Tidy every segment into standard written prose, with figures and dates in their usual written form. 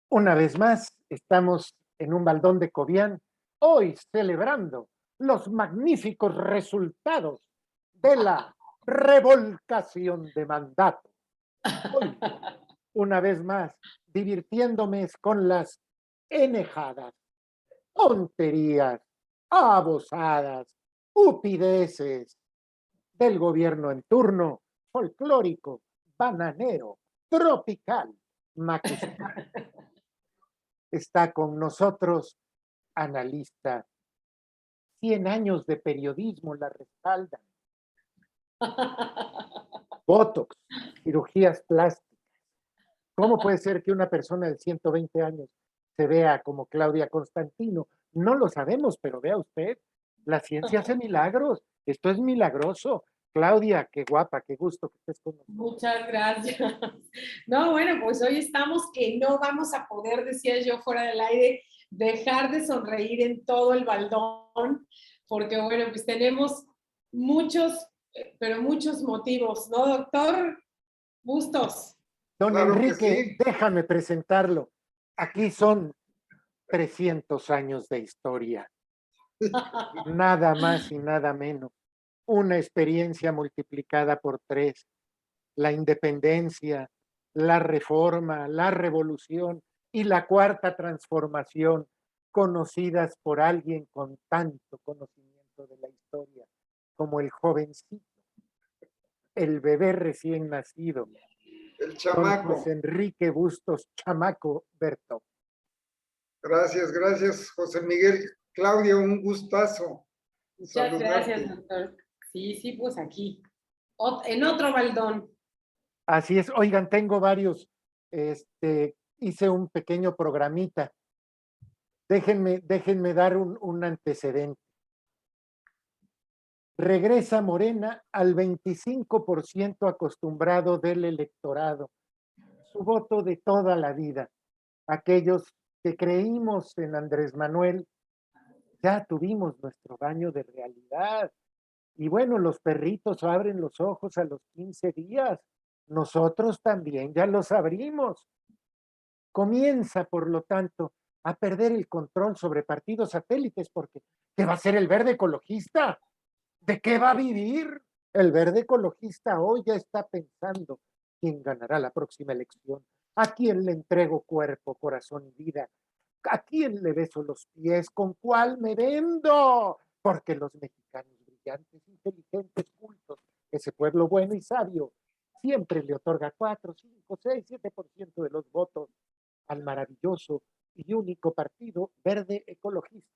Una vez más, estamos en un baldón de Cobián, hoy celebrando los magníficos resultados de la revolcación de mandato. Hoy, una vez más, divirtiéndome con las enejadas, tonterías, abusadas, upideces del gobierno en turno, folclórico, bananero, tropical, macuspano. Está con nosotros analista, 100 años de periodismo la respaldan, botox, cirugías plásticas. ¿Cómo puede ser que una persona de 120 años se vea como Claudia Constantino? No lo sabemos, pero vea usted, la ciencia hace milagros. Esto es milagroso. Claudia, qué guapa, qué gusto que estés con nosotros. Muchas gracias. No, bueno, pues hoy estamos que no vamos a poder, decía yo fuera del aire, dejar de sonreír en todo el baldón, porque bueno, pues tenemos muchos, pero muchos motivos, ¿no, doctor? Bustos. Don Claro que Enrique, sí. déjame presentarlo. Aquí son 300 años de historia, nada más y nada menos. Una experiencia multiplicada por tres, la independencia, la reforma, la revolución y la cuarta transformación, conocidas por alguien con tanto conocimiento de la historia como el jovencito, el bebé recién nacido, El don José chamaco. Enrique Bustos Chamaco Berto. Gracias, gracias, José Miguel. Claudia, un gustazo Muchas gracias, saludarte. doctor. Sí, sí, pues aquí, en otro baldón. Así es, oigan, tengo varios, hice un pequeño programita. Déjenme dar un antecedente. Regresa Morena al 25% acostumbrado del electorado, su voto de toda la vida. Aquellos que creímos en Andrés Manuel, ya tuvimos nuestro baño de realidad. Y bueno, los perritos abren los ojos a los 15 días. Nosotros también ya los abrimos. Comienza, por lo tanto, a perder el control sobre partidos satélites, porque ¿qué va a ser el verde ecologista? ¿De qué va a vivir? El verde ecologista hoy ya está pensando quién ganará la próxima elección, a quién le entrego cuerpo, corazón y vida, a quién le beso los pies, con cuál me vendo, porque los mexicanos brillantes, inteligentes, cultos, ese pueblo bueno y sabio, siempre le otorga 4, 5, 6, 7% de los votos al maravilloso y único partido verde ecologista.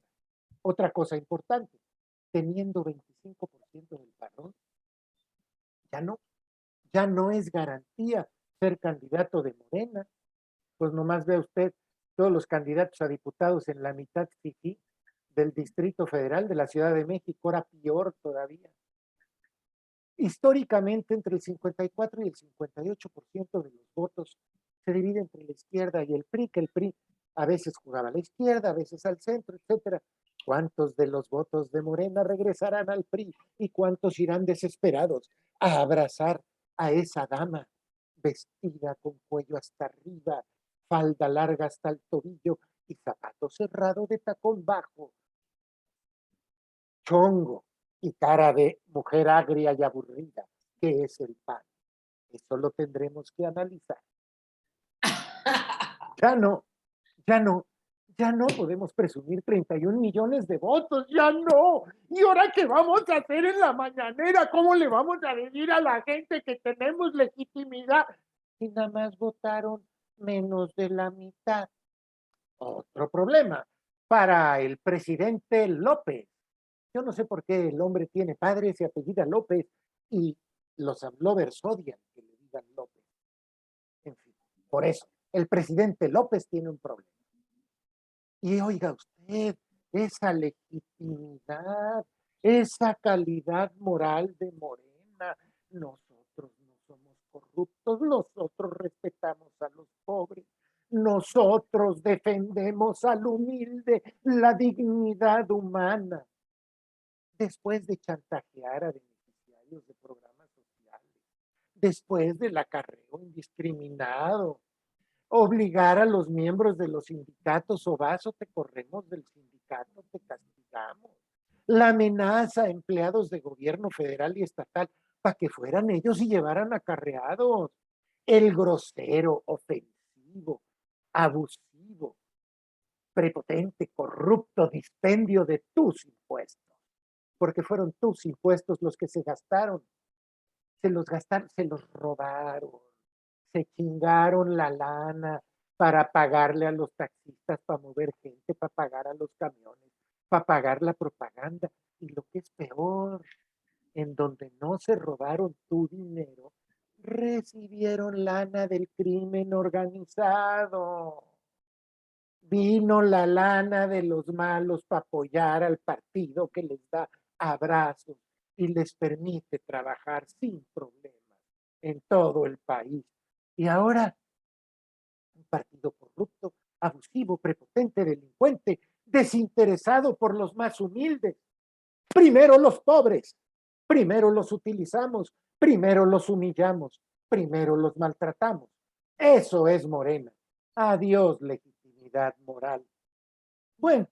Otra cosa importante, teniendo 25% del padrón, ya no, ya no es garantía ser candidato de Morena. Pues nomás ve usted todos los candidatos a diputados en la mitad fifí del Distrito Federal de la Ciudad de México, ahora peor todavía. Históricamente, entre el 54 y el 58% de los votos se divide entre la izquierda y el PRI, que el PRI a veces jugaba a la izquierda, a veces al centro, etcétera. ¿Cuántos de los votos de Morena regresarán al PRI y cuántos irán desesperados a abrazar a esa dama vestida con cuello hasta arriba, falda larga hasta el tobillo y zapato cerrado de tacón bajo, chongo y cara de mujer agria y aburrida, que es el PAN? Eso lo tendremos que analizar. Ya no, ya no, ya no podemos presumir 31 millones de votos, ya no. ¿Y ahora qué vamos a hacer en la mañanera? ¿Cómo le vamos a decir a la gente que tenemos legitimidad si nada más votaron menos de la mitad? Otro problema para el presidente López. Yo no sé por qué el hombre tiene padre, se apellida López y los amlovers odian que le digan López. En fin, por eso, el presidente López tiene un problema. Y oiga usted, esa legitimidad, esa calidad moral de Morena, nosotros no somos corruptos, nosotros respetamos a los pobres, nosotros defendemos al humilde, la dignidad humana. Después de chantajear a beneficiarios de programas sociales, después del acarreo indiscriminado, obligar a los miembros de los sindicatos, o vas o te corremos del sindicato, te castigamos. La amenaza a empleados de gobierno federal y estatal para que fueran ellos y llevaran acarreados. El grosero, ofensivo, abusivo, prepotente, corrupto dispendio de tus impuestos, porque fueron tus impuestos los que se gastaron, se los robaron, se chingaron la lana para pagarle a los taxistas, para mover gente, para pagar a los camiones, para pagar la propaganda. Y lo que es peor, en donde no se robaron tu dinero, recibieron lana del crimen organizado. Vino la lana de los malos para apoyar al partido que les da abrazos y les permite trabajar sin problemas en todo el país. Y ahora, un partido corrupto, abusivo, prepotente, delincuente, desinteresado por los más humildes. Primero los pobres, primero los utilizamos, primero los humillamos, primero los maltratamos. Eso es Morena. Adiós, legitimidad moral. Bueno,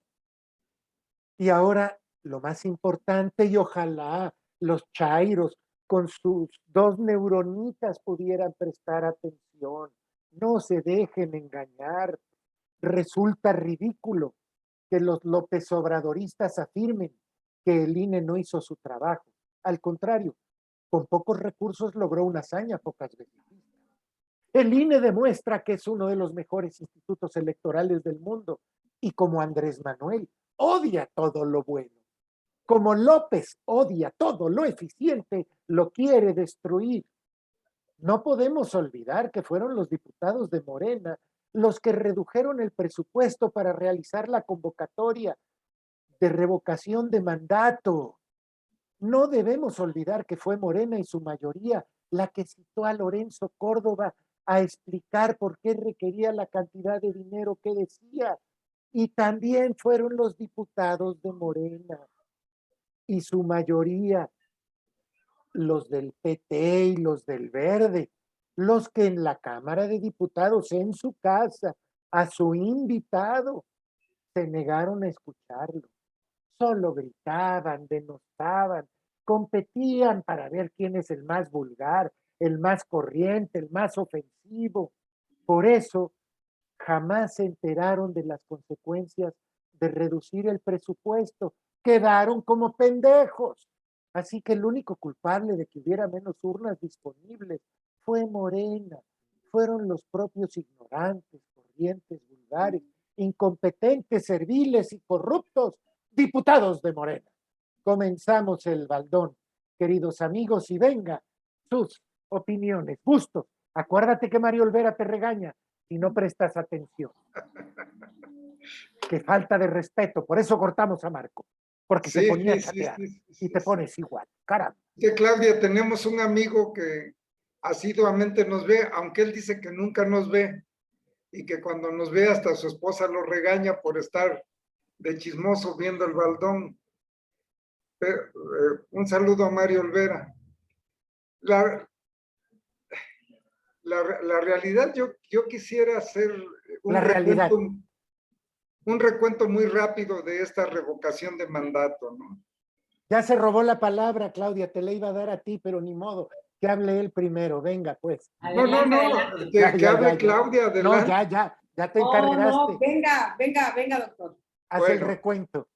y ahora lo más importante, y ojalá los chairos con sus 2 neuronitas pudieran prestar atención. No se dejen engañar. Resulta ridículo que los López Obradoristas afirmen que el INE no hizo su trabajo. Al contrario, con pocos recursos logró una hazaña pocas veces vista. El INE demuestra que es uno de los mejores institutos electorales del mundo y como Andrés Manuel odia todo lo bueno, como López odia todo lo eficiente, lo quiere destruir. No podemos olvidar que fueron los diputados de Morena los que redujeron el presupuesto para realizar la convocatoria de revocación de mandato. No debemos olvidar que fue Morena y su mayoría la que citó a Lorenzo Córdoba a explicar por qué requería la cantidad de dinero que decía. Y también fueron los diputados de Morena y su mayoría, los del PT y los del Verde, los que en la Cámara de Diputados, en su casa, a su invitado, se negaron a escucharlo. Solo gritaban, denostaban, competían para ver quién es el más vulgar, el más corriente, el más ofensivo. Por eso, jamás se enteraron de las consecuencias de reducir el presupuesto. Quedaron como pendejos. Así que el único culpable de que hubiera menos urnas disponibles fue Morena. Fueron los propios ignorantes, corrientes, vulgares, incompetentes, serviles y corruptos diputados de Morena. Comenzamos el baldón, queridos amigos, y venga sus opiniones, gustos. Acuérdate que Mario Olvera te regaña si no prestas atención. Qué falta de respeto, por eso cortamos a Marco, porque se ponía a chatear y te pones igual, caramba. Que Claudia, tenemos un amigo que asiduamente nos ve, aunque él dice que nunca nos ve y que cuando nos ve hasta su esposa lo regaña por estar de chismoso viendo el baldón. Pero, un saludo a Mario Olvera. La realidad, yo quisiera hacer un recuento muy rápido de esta revocación de mandato, ¿no? Ya se robó la palabra, Claudia, te la iba a dar a ti, pero ni modo, que hable él primero, venga pues. Adelante, no, adelante. que hable Claudia, adelante. No, ya te encargaste. No, venga, doctor. Haz el recuento.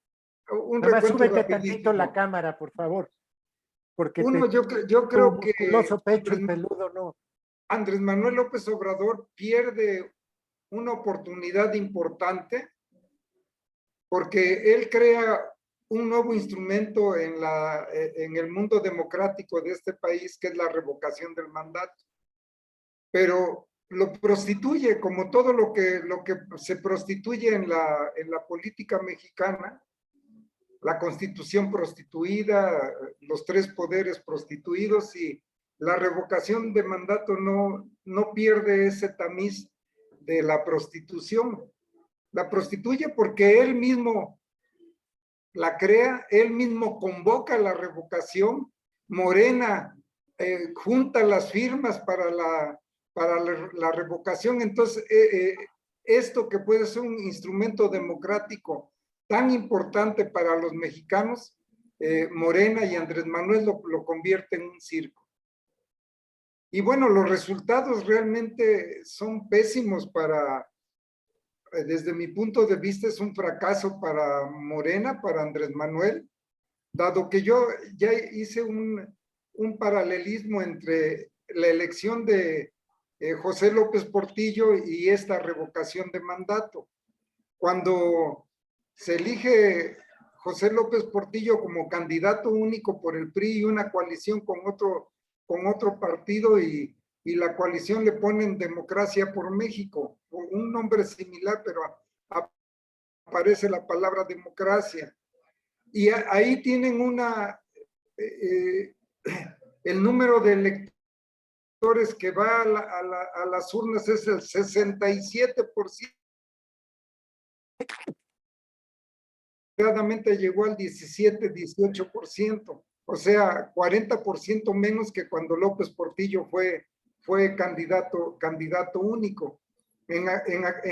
Un Nada más recuento súbete rapidísimo. tantito la cámara, por favor. Porque yo creo que musculoso pecho y peludo no. Andrés Manuel López Obrador pierde una oportunidad importante porque él crea un nuevo instrumento en el mundo democrático de este país, que es la revocación del mandato. Pero lo prostituye como todo lo que se prostituye en la política mexicana, la Constitución prostituida, los 3 poderes prostituidos, y la revocación de mandato no pierde ese tamiz de la prostitución. La prostituye porque él mismo la crea, él mismo convoca la revocación. Morena junta las firmas para para la revocación. Entonces, esto que puede ser un instrumento democrático tan importante para los mexicanos, Morena y Andrés Manuel lo convierte en un circo. Y bueno, los resultados realmente son pésimos desde mi punto de vista es un fracaso para Morena, para Andrés Manuel, dado que yo ya hice un paralelismo entre la elección de José López Portillo y esta revocación de mandato. Cuando se elige José López Portillo como candidato único por el PRI y una coalición con otro partido y la coalición le ponen Democracia por México, un nombre similar, pero aparece la palabra democracia. Y ahí tienen el número de electores que va a las urnas es el 67%. Claramente llegó al 17-18%, o sea, 40% menos que cuando López Portillo fue candidato único. En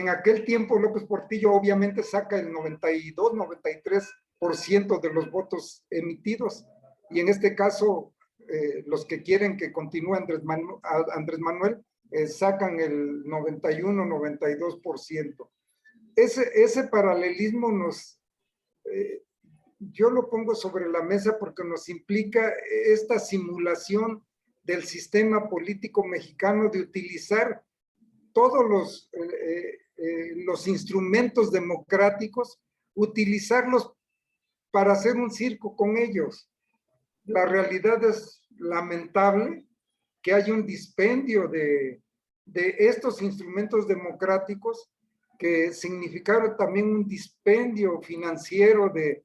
aquel tiempo López Portillo obviamente saca el 92-93% de los votos emitidos, y en este caso los que quieren que continúe Andrés Manuel sacan el 91-92%. Ese paralelismo yo lo pongo sobre la mesa porque nos implica esta simulación del sistema político mexicano de utilizar todos los instrumentos democráticos, utilizarlos para hacer un circo con ellos. La realidad es lamentable que haya un dispendio de estos instrumentos democráticos que significaron también un dispendio financiero de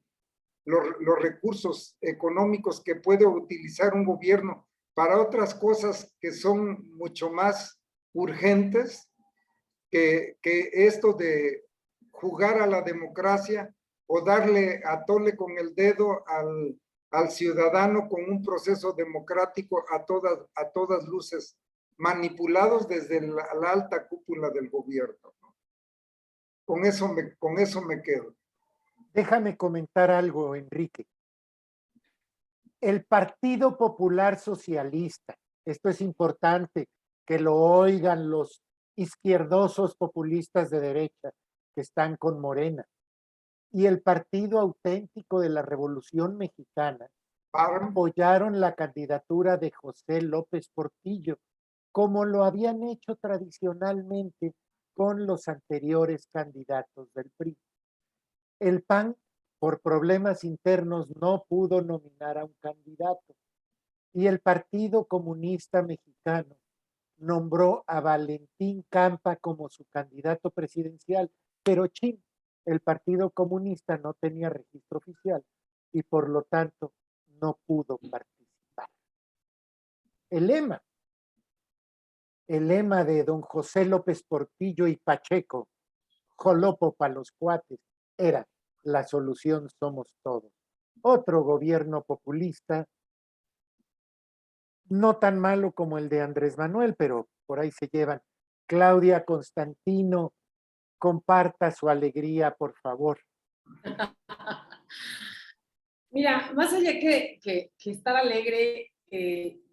los recursos económicos que puede utilizar un gobierno para otras cosas que son mucho más urgentes que esto de jugar a la democracia o darle a tole con el dedo al ciudadano con un proceso democrático a todas luces, manipulados desde la alta cúpula del gobierno. Con eso me quedo. Déjame comentar algo, Enrique. El Partido Popular Socialista, esto es importante que lo oigan los izquierdosos populistas de derecha que están con Morena, y el Partido Auténtico de la Revolución Mexicana apoyaron la candidatura de José López Portillo, como lo habían hecho tradicionalmente con los anteriores candidatos del PRI. El PAN, por problemas internos, no pudo nominar a un candidato, y el Partido Comunista Mexicano nombró a Valentín Campa como su candidato presidencial, pero el Partido Comunista no tenía registro oficial y por lo tanto no pudo participar. El lema de don José López Portillo y Pacheco, jolopo para los cuates, era: la solución somos todos. Otro gobierno populista, no tan malo como el de Andrés Manuel, pero por ahí se llevan. Claudia Constantino, comparta su alegría, por favor. Mira, más allá que estar alegre,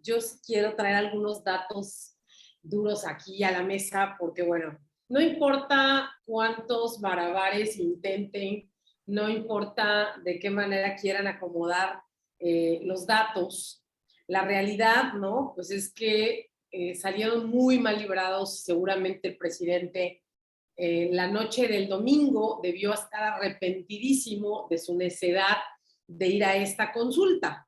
yo quiero traer algunos datos duros aquí a la mesa, porque bueno, no importa cuántos malabares intenten, no importa de qué manera quieran acomodar los datos, la realidad, ¿no? Pues es que salieron muy mal librados. Seguramente el presidente la noche del domingo debió estar arrepentidísimo de su necedad de ir a esta consulta.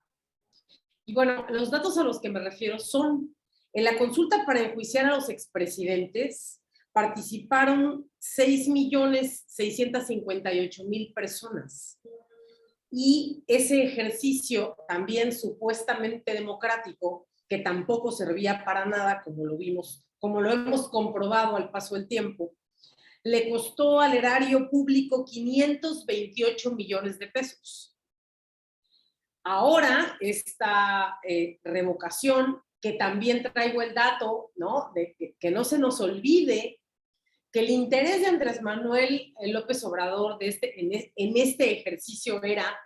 Y bueno, los datos a los que me refiero son: en la consulta para enjuiciar a los expresidentes participaron 6.658.000 personas. Y ese ejercicio también supuestamente democrático, que tampoco servía para nada, como lo hemos comprobado al paso del tiempo, le costó al erario público 528 millones de pesos. Ahora, esta revocación que también traigo el dato, ¿no? De que no se nos olvide que el interés de Andrés Manuel López Obrador en este ejercicio era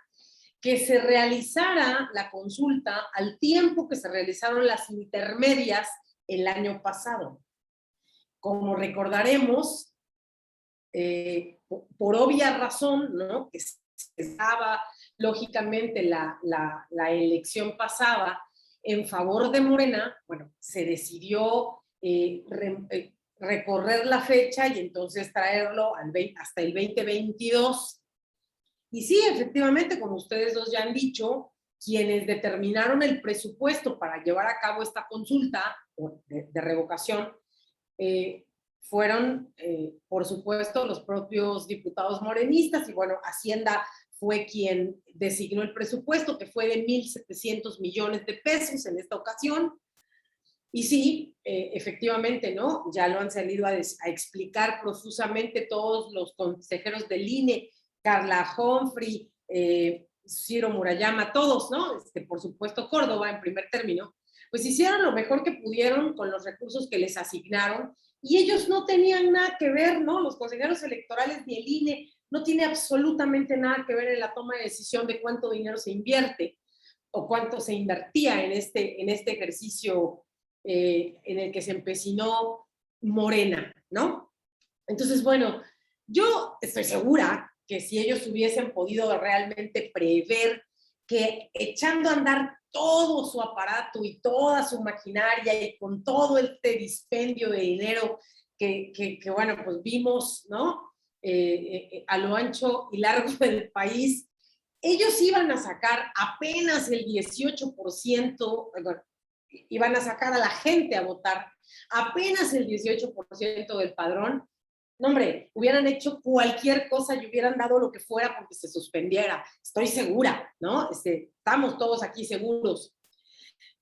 que se realizara la consulta al tiempo que se realizaron las intermedias el año pasado. Como recordaremos, por obvia razón, ¿no? Que estaba lógicamente la elección pasada en favor de Morena, bueno, se decidió recorrer la fecha y entonces traerlo hasta el 2022. Y sí, efectivamente, como ustedes dos ya han dicho, quienes determinaron el presupuesto para llevar a cabo esta consulta de revocación fueron, por supuesto, los propios diputados morenistas, y bueno, Hacienda fue quien designó el presupuesto, que fue de 1,700 millones de pesos en esta ocasión. Y sí, efectivamente, ¿no? Ya lo han salido a explicar profusamente todos los consejeros del INE, Carla Humphrey, Ciro Murayama, todos, ¿no? Por supuesto, Córdoba en primer término, pues hicieron lo mejor que pudieron con los recursos que les asignaron, y ellos no tenían nada que ver, ¿no? Los consejeros electorales ni el INE no tiene absolutamente nada que ver en la toma de decisión de cuánto dinero se invierte o cuánto se invertía en este ejercicio en el que se empecinó Morena, ¿no? Entonces, bueno, yo estoy segura que si ellos hubiesen podido realmente prever que echando a andar todo su aparato y toda su maquinaria y con todo este dispendio de dinero que bueno, pues vimos, ¿no? A lo ancho y largo del país, ellos iban a sacar apenas el 18%, bueno, iban a sacar a la gente a votar apenas el 18% del padrón. No, hombre, hubieran hecho cualquier cosa y hubieran dado lo que fuera porque se suspendiera. Estoy segura, ¿no? Estamos todos aquí seguros.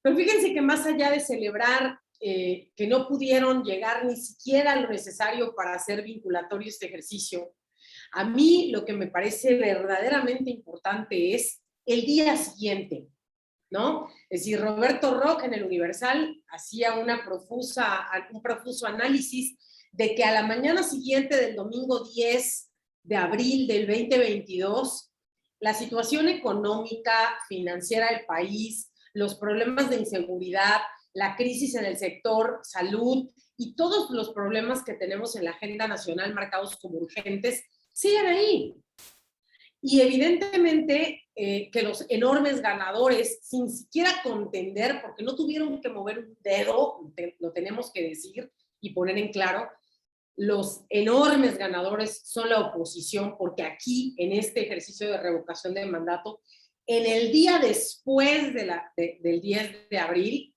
Pero fíjense que más allá de celebrar que no pudieron llegar ni siquiera a lo necesario para hacer vinculatorio este ejercicio, a mí lo que me parece verdaderamente importante es el día siguiente, ¿no? Es decir, Roberto Roch en el Universal hacía un profuso análisis de que a la mañana siguiente del domingo 10 de abril del 2022, la situación económica, financiera del país, los problemas de inseguridad, la crisis en el sector salud y todos los problemas que tenemos en la agenda nacional marcados como urgentes, siguen ahí. Y evidentemente que los enormes ganadores, sin siquiera contender, porque no tuvieron que mover un dedo, lo tenemos que decir y poner en claro, los enormes ganadores son la oposición, porque aquí, en este ejercicio de revocación de mandato, en el día después del 10 de abril,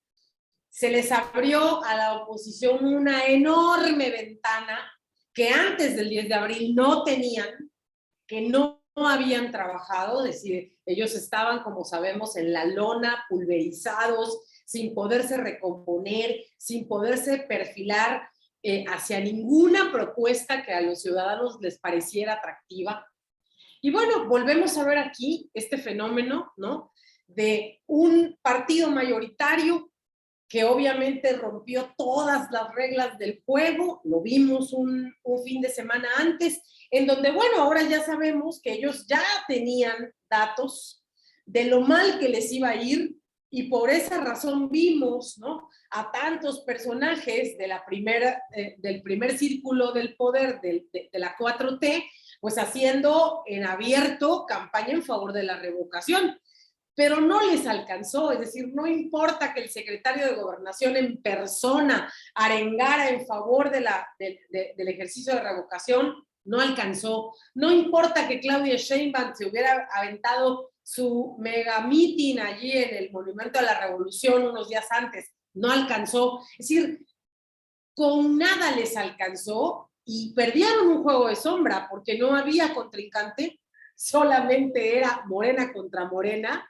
se les abrió a la oposición una enorme ventana que antes del 10 de abril no tenían, que no habían trabajado, es decir, ellos estaban, como sabemos, en la lona, pulverizados, sin poderse recomponer, sin poderse perfilar hacia ninguna propuesta que a los ciudadanos les pareciera atractiva. Y bueno, volvemos a ver aquí este fenómeno, ¿no? De un partido mayoritario que obviamente rompió todas las reglas del juego, lo vimos un fin de semana antes, en donde, bueno, ahora ya sabemos que ellos ya tenían datos de lo mal que les iba a ir, y por esa razón vimos, ¿no?, a tantos personajes del primer círculo del poder de la 4T, pues haciendo en abierto campaña en favor de la revocación. Pero no les alcanzó, es decir, no importa que el secretario de Gobernación en persona arengara en favor del ejercicio de revocación, no alcanzó. No importa que Claudia Sheinbaum se hubiera aventado su mega meeting allí en el Monumento a la Revolución unos días antes, no alcanzó. Es decir, con nada les alcanzó y perdieron un juego de sombra porque no había contrincante, solamente era Morena contra Morena,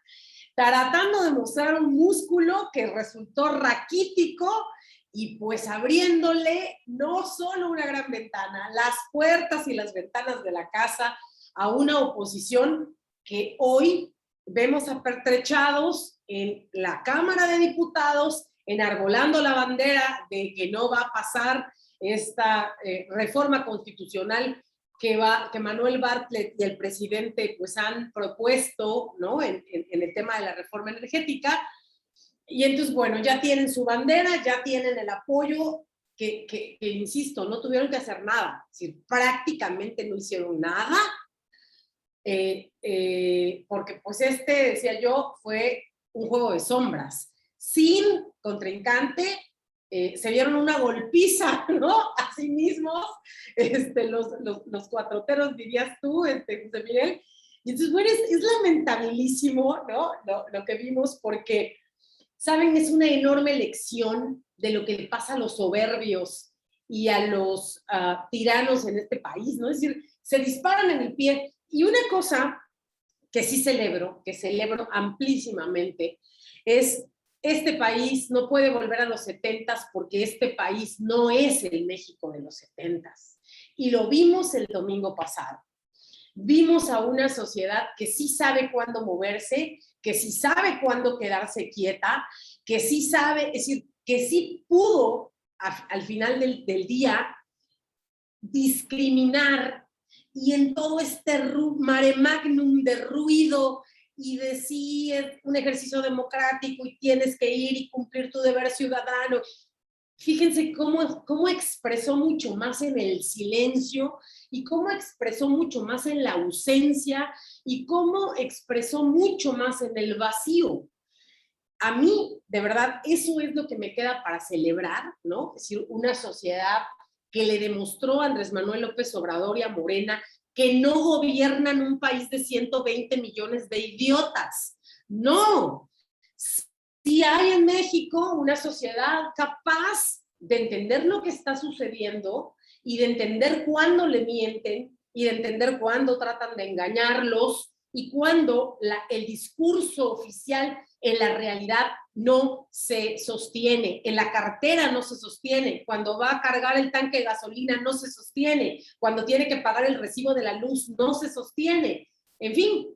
tratando de mostrar un músculo que resultó raquítico y pues abriéndole no solo una gran ventana, las puertas y las ventanas de la casa a una oposición que hoy vemos apertrechados en la Cámara de Diputados, enarbolando la bandera de que no va a pasar esta reforma constitucional que Manuel Bartlett y el presidente pues han propuesto, ¿no? En el tema de la reforma energética. Y entonces, bueno, ya tienen su bandera, ya tienen el apoyo, que insisto, no tuvieron que hacer nada, es decir, prácticamente no hicieron nada, porque pues decía yo, fue un juego de sombras, sin contrincante, se dieron una golpiza, ¿no? A sí mismos, los cuatroteros, dirías tú, José Miguel. Y entonces, bueno, es lamentabilísimo, ¿no? Lo que vimos, porque, ¿saben? Es una enorme lección de lo que le pasa a los soberbios y a los tiranos en este país, ¿no? Es decir, se disparan en el pie. Y una cosa que sí celebro, que celebro amplísimamente, es este país no puede volver a los 70s porque este país no es el México de los 70s. Y lo vimos el domingo pasado. Vimos a una sociedad que sí sabe cuándo moverse, que sí sabe cuándo quedarse quieta, que sí sabe, es decir, que sí pudo al final del día discriminar, y en todo este mare magnum de ruido y de sí es un ejercicio democrático y tienes que ir y cumplir tu deber ciudadano. Fíjense cómo expresó mucho más en el silencio y cómo expresó mucho más en la ausencia y cómo expresó mucho más en el vacío. A mí, de verdad, eso es lo que me queda para celebrar, ¿no? Es decir, una sociedad que le demostró a Andrés Manuel López Obrador y a Morena que no gobiernan un país de 120 millones de idiotas. No. Sí hay en México una sociedad capaz de entender lo que está sucediendo y de entender cuándo le mienten y de entender cuándo tratan de engañarlos y cuándo el discurso oficial en la realidad no se sostiene, en la cartera no se sostiene, cuando va a cargar el tanque de gasolina no se sostiene, cuando tiene que pagar el recibo de la luz no se sostiene, en fin.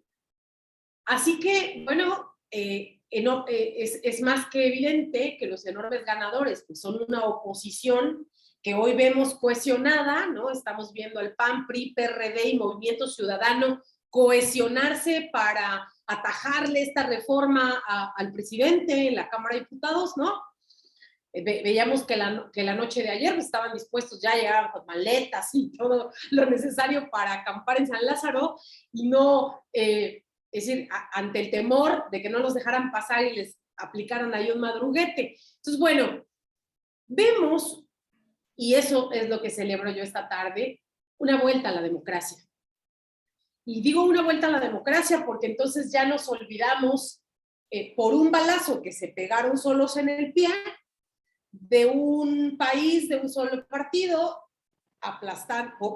Así que, bueno, es más que evidente que los enormes ganadores pues son una oposición que hoy vemos cohesionada, ¿no? Estamos viendo al PAN, PRI, PRD y Movimiento Ciudadano cohesionarse para atajarle esta reforma al presidente en la Cámara de Diputados, ¿no? Veíamos que la noche de ayer estaban dispuestos, ya llegaban con maletas y todo lo necesario para acampar en San Lázaro y no, es decir, ante el temor de que no los dejaran pasar y les aplicaran ahí un madruguete. Entonces, bueno, vemos, y eso es lo que celebro yo esta tarde, una vuelta a la democracia. Y digo una vuelta a la democracia porque entonces ya nos olvidamos por un balazo que se pegaron solos en el pie de un país, de un solo partido,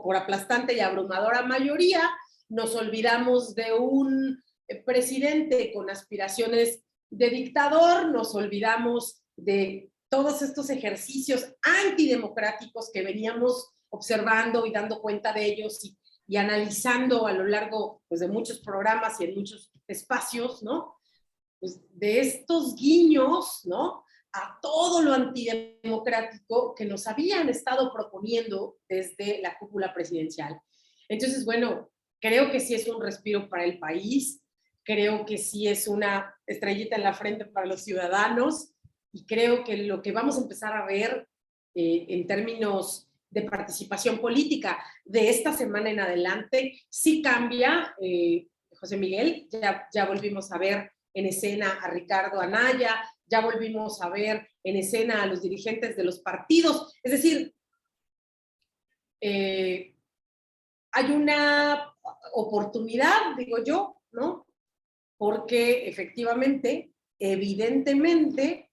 por aplastante y abrumadora mayoría, nos olvidamos de un presidente con aspiraciones de dictador, nos olvidamos de todos estos ejercicios antidemocráticos que veníamos observando y dando cuenta de ellos y analizando a lo largo pues, de muchos programas y en muchos espacios, ¿no? Pues, de estos guiños, ¿no? A todo lo antidemocrático que nos habían estado proponiendo desde la cúpula presidencial. Entonces, bueno, creo que sí es un respiro para el país, creo que sí es una estrellita en la frente para los ciudadanos y creo que lo que vamos a empezar a ver en términos de participación política de esta semana en adelante sí cambia. José Miguel, ya volvimos a ver en escena a Ricardo Anaya, ya volvimos a ver en escena a los dirigentes de los partidos. Es decir, hay una oportunidad, digo yo, ¿no? Porque efectivamente, evidentemente,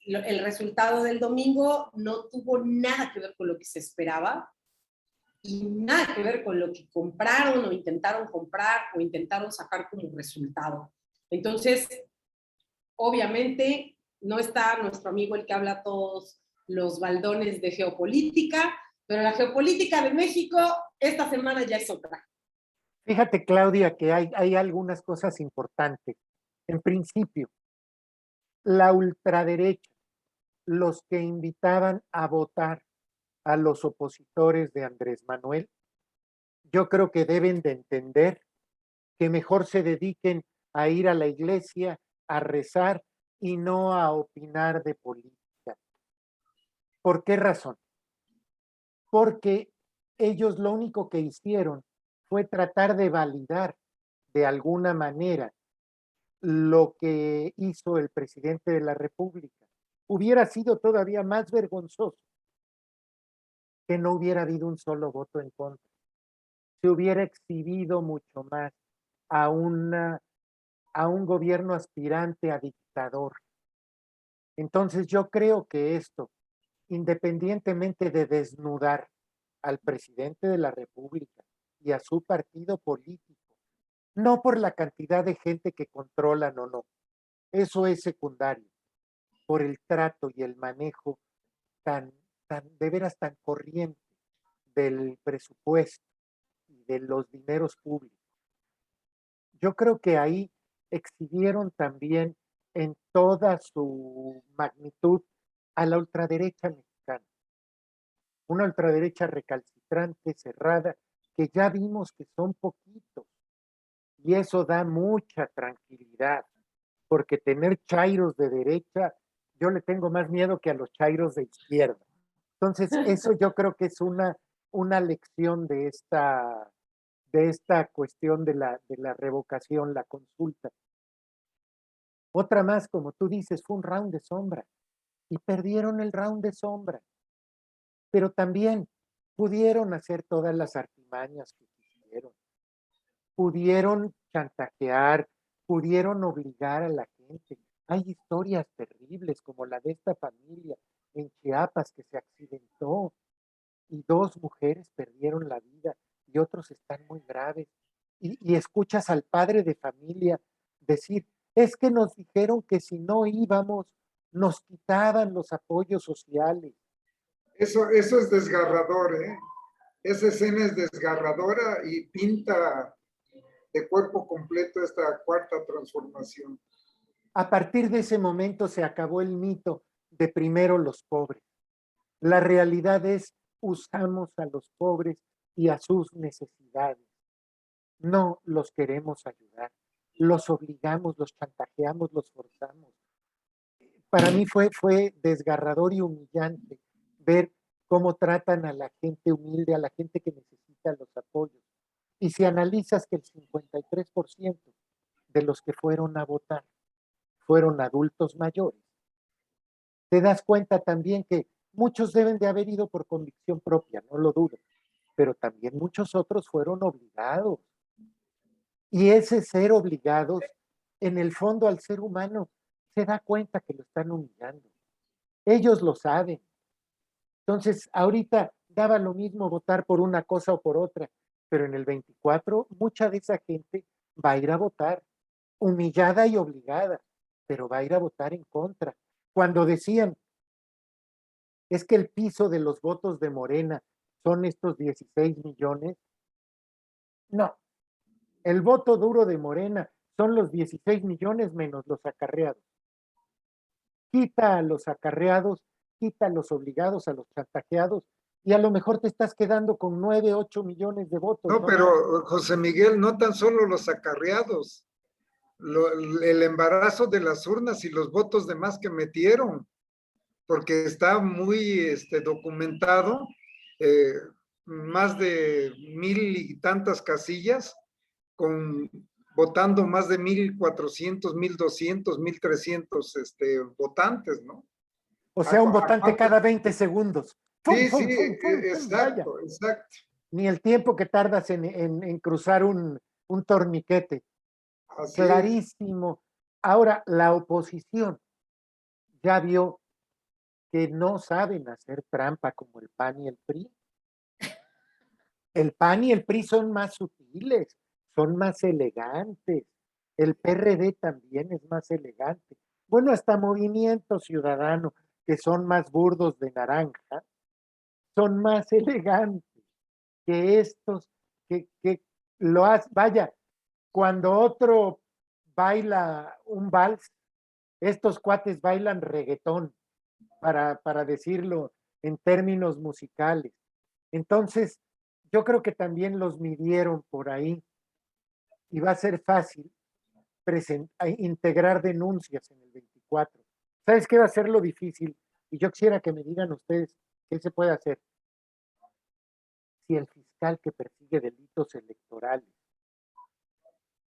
el resultado del domingo no tuvo nada que ver con lo que se esperaba y nada que ver con lo que compraron o intentaron comprar o intentaron sacar como resultado. Entonces, obviamente, no está nuestro amigo el que habla todos los baldones de geopolítica, pero la geopolítica de México esta semana ya es otra. Fíjate, Claudia, que hay algunas cosas importantes. En principio, la ultraderecha, los que invitaban a votar a los opositores de Andrés Manuel, yo creo que deben de entender que mejor se dediquen a ir a la iglesia, a rezar y no a opinar de política. ¿Por qué razón? Porque ellos lo único que hicieron fue tratar de validar de alguna manera lo que hizo el presidente de la República. Hubiera sido todavía más vergonzoso que no hubiera habido un solo voto en contra. Se hubiera exhibido mucho más a, a un gobierno aspirante a dictador. Entonces yo creo que esto, independientemente de desnudar al presidente de la República y a su partido político, no por la cantidad de gente que controlan o no, eso es secundario, por el trato y el manejo de veras tan corriente del presupuesto y de los dineros públicos. Yo creo que ahí exhibieron también en toda su magnitud a la ultraderecha mexicana, una ultraderecha recalcitrante, cerrada, que ya vimos que son poquitos, y eso da mucha tranquilidad, porque tener chairos de derecha, yo le tengo más miedo que a los chairos de izquierda. Entonces, eso yo creo que es una lección de esta cuestión de la revocación, la consulta. Otra más, como tú dices, fue un round de sombra y perdieron el round de sombra, pero también pudieron hacer todas las artimañas que quisieron, pudieron chantajear, pudieron obligar a la gente. Hay historias terribles como la de esta familia en Chiapas que se accidentó y 2 mujeres perdieron la vida y otros están muy graves. Y escuchas al padre de familia decir, es que nos dijeron que si no íbamos, nos quitaban los apoyos sociales. Eso es desgarrador, ¿eh? Esa escena es desgarradora y pinta de cuerpo completo esta cuarta transformación. A partir de ese momento se acabó el mito de primero los pobres. La realidad es, usamos a los pobres y a sus necesidades. No los queremos ayudar. Los obligamos, los chantajeamos, los forzamos. Para mí fue desgarrador y humillante ver cómo tratan a la gente humilde, a la gente que necesita los apoyos. Y si analizas que el 53% de los que fueron a votar fueron adultos mayores, te das cuenta también que muchos deben de haber ido por convicción propia, no lo dudo, pero también muchos otros fueron obligados. Y ese ser obligados, en el fondo al ser humano, se da cuenta que lo están humillando. Ellos lo saben. Entonces, ahorita daba lo mismo votar por una cosa o por otra, pero en el 24 mucha de esa gente va a ir a votar, humillada y obligada, pero va a ir a votar en contra. Cuando decían, es que el piso de los votos de Morena son estos 16 millones, no, el voto duro de Morena son los 16 millones menos los acarreados. Quita a los acarreados, quita a los obligados, a los chantajeados, y a lo mejor te estás quedando con 9, 8 millones de votos. No, pero José Miguel, no tan solo los acarreados, el embarazo de las urnas y los votos de más que metieron, porque está muy documentado, más de 1000 y tantas casillas, votando más de 1400, 1200, 1300 votantes, ¿no? O sea, un votante cada 20 segundos. Sí, sí, exacto, vaya. exacto. Ni el tiempo que tardas en cruzar un torniquete. Así clarísimo. Es. Ahora, la oposición ya vio que no saben hacer trampa como el PAN y el PRI. El PAN y el PRI son más sutiles, son más elegantes. El PRD también es más elegante. Bueno, hasta Movimiento Ciudadano, que son más burdos de naranja, son más elegantes que estos que lo hacen. Vaya, cuando otro baila un vals, Estos cuates bailan reggaetón, para decirlo en términos musicales. Entonces, yo creo que también los midieron por ahí y va a ser fácil integrar denuncias en el 24. ¿Sabes qué va a ser lo difícil? Y yo quisiera que me digan ustedes qué se puede hacer. Si el fiscal que persigue delitos electorales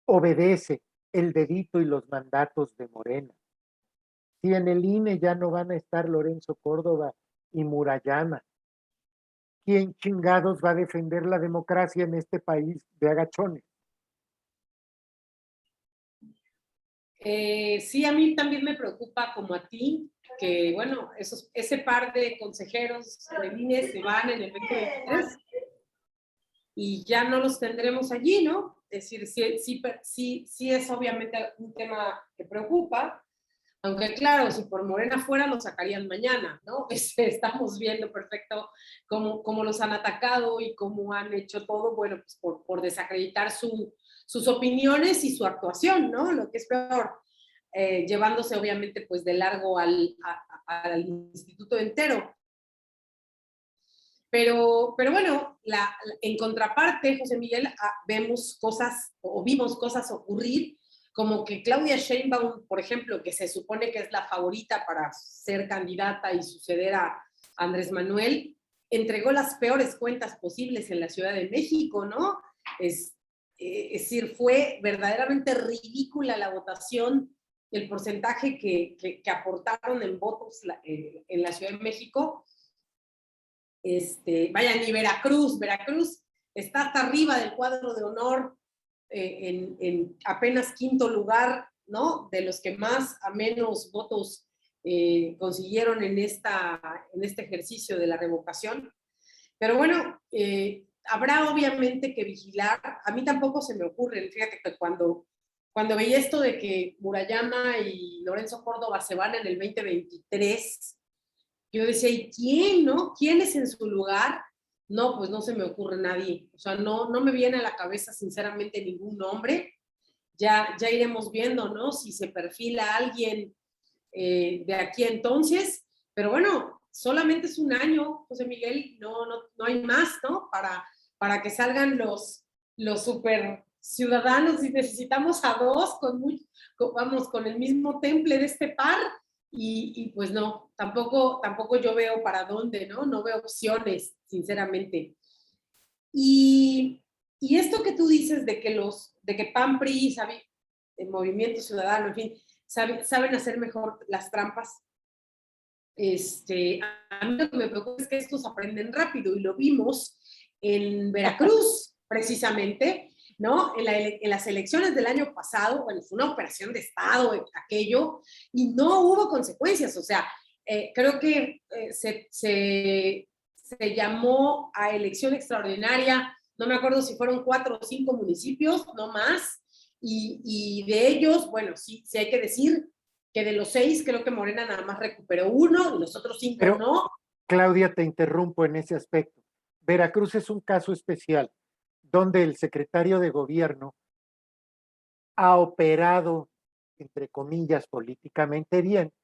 obedece el dedito y los mandatos de Morena, si en el INE ya no van a estar Lorenzo Córdoba y Murayama, ¿quién chingados va a defender la democracia en este país de agachones? Sí, a mí también me preocupa como a ti, que bueno, ese par de consejeros del INE se van en el 2023 y ya no los tendremos allí, ¿no? Es decir, sí es obviamente un tema que preocupa, aunque claro, si por Morena fuera lo sacarían mañana, ¿no? Estamos viendo perfecto cómo los han atacado y cómo han hecho todo, bueno, pues por desacreditar sus opiniones y su actuación, ¿no? Lo que es peor, llevándose obviamente pues de largo al instituto entero. Pero bueno, en contraparte, José Miguel, vemos cosas o vimos cosas ocurrir, como que Claudia Sheinbaum, por ejemplo, que se supone que es la favorita para ser candidata y suceder a Andrés Manuel, entregó las peores cuentas posibles en la Ciudad de México, ¿no? Es decir, fue verdaderamente ridícula la votación, el porcentaje que aportaron en votos en la Ciudad de México. Vaya, ni Veracruz está hasta arriba del cuadro de honor, en apenas quinto lugar, ¿no? De los que más a menos votos consiguieron en este ejercicio de la revocación. Pero bueno, habrá obviamente que vigilar. A mí tampoco se me ocurre, fíjate que cuando veía esto de que Murayama y Lorenzo Córdoba se van en el 2023, yo decía, ¿y quién, no? ¿Quién es en su lugar? No, pues no se me ocurre nadie. O sea, no me viene a la cabeza sinceramente ningún nombre. Ya iremos viendo, ¿no? Si se perfila alguien de aquí a entonces. Pero bueno, solamente es un año, José Miguel, no hay más, ¿no? Para que salgan los super ciudadanos y necesitamos a dos con el mismo temple de este par. Y pues no, tampoco yo veo para dónde, ¿no? No veo opciones, sinceramente. Y esto que tú dices de que PAN, PRI, el Movimiento Ciudadano, en fin, saben hacer mejor las trampas, a mí lo que me preocupa es que estos aprenden rápido y lo vimos en Veracruz, precisamente, ¿no? En las elecciones del año pasado, bueno, fue una operación de Estado, aquello, y no hubo consecuencias, o sea, creo que se llamó a elección extraordinaria, no me acuerdo si fueron 4 o 5 municipios, no más, y de ellos, bueno, sí hay que decir que de los 6 creo que Morena nada más recuperó 1 y los otros 5 Pero, no. Claudia, te interrumpo en ese aspecto. Veracruz es un caso especial donde el secretario de gobierno ha operado, entre comillas, políticamente bien,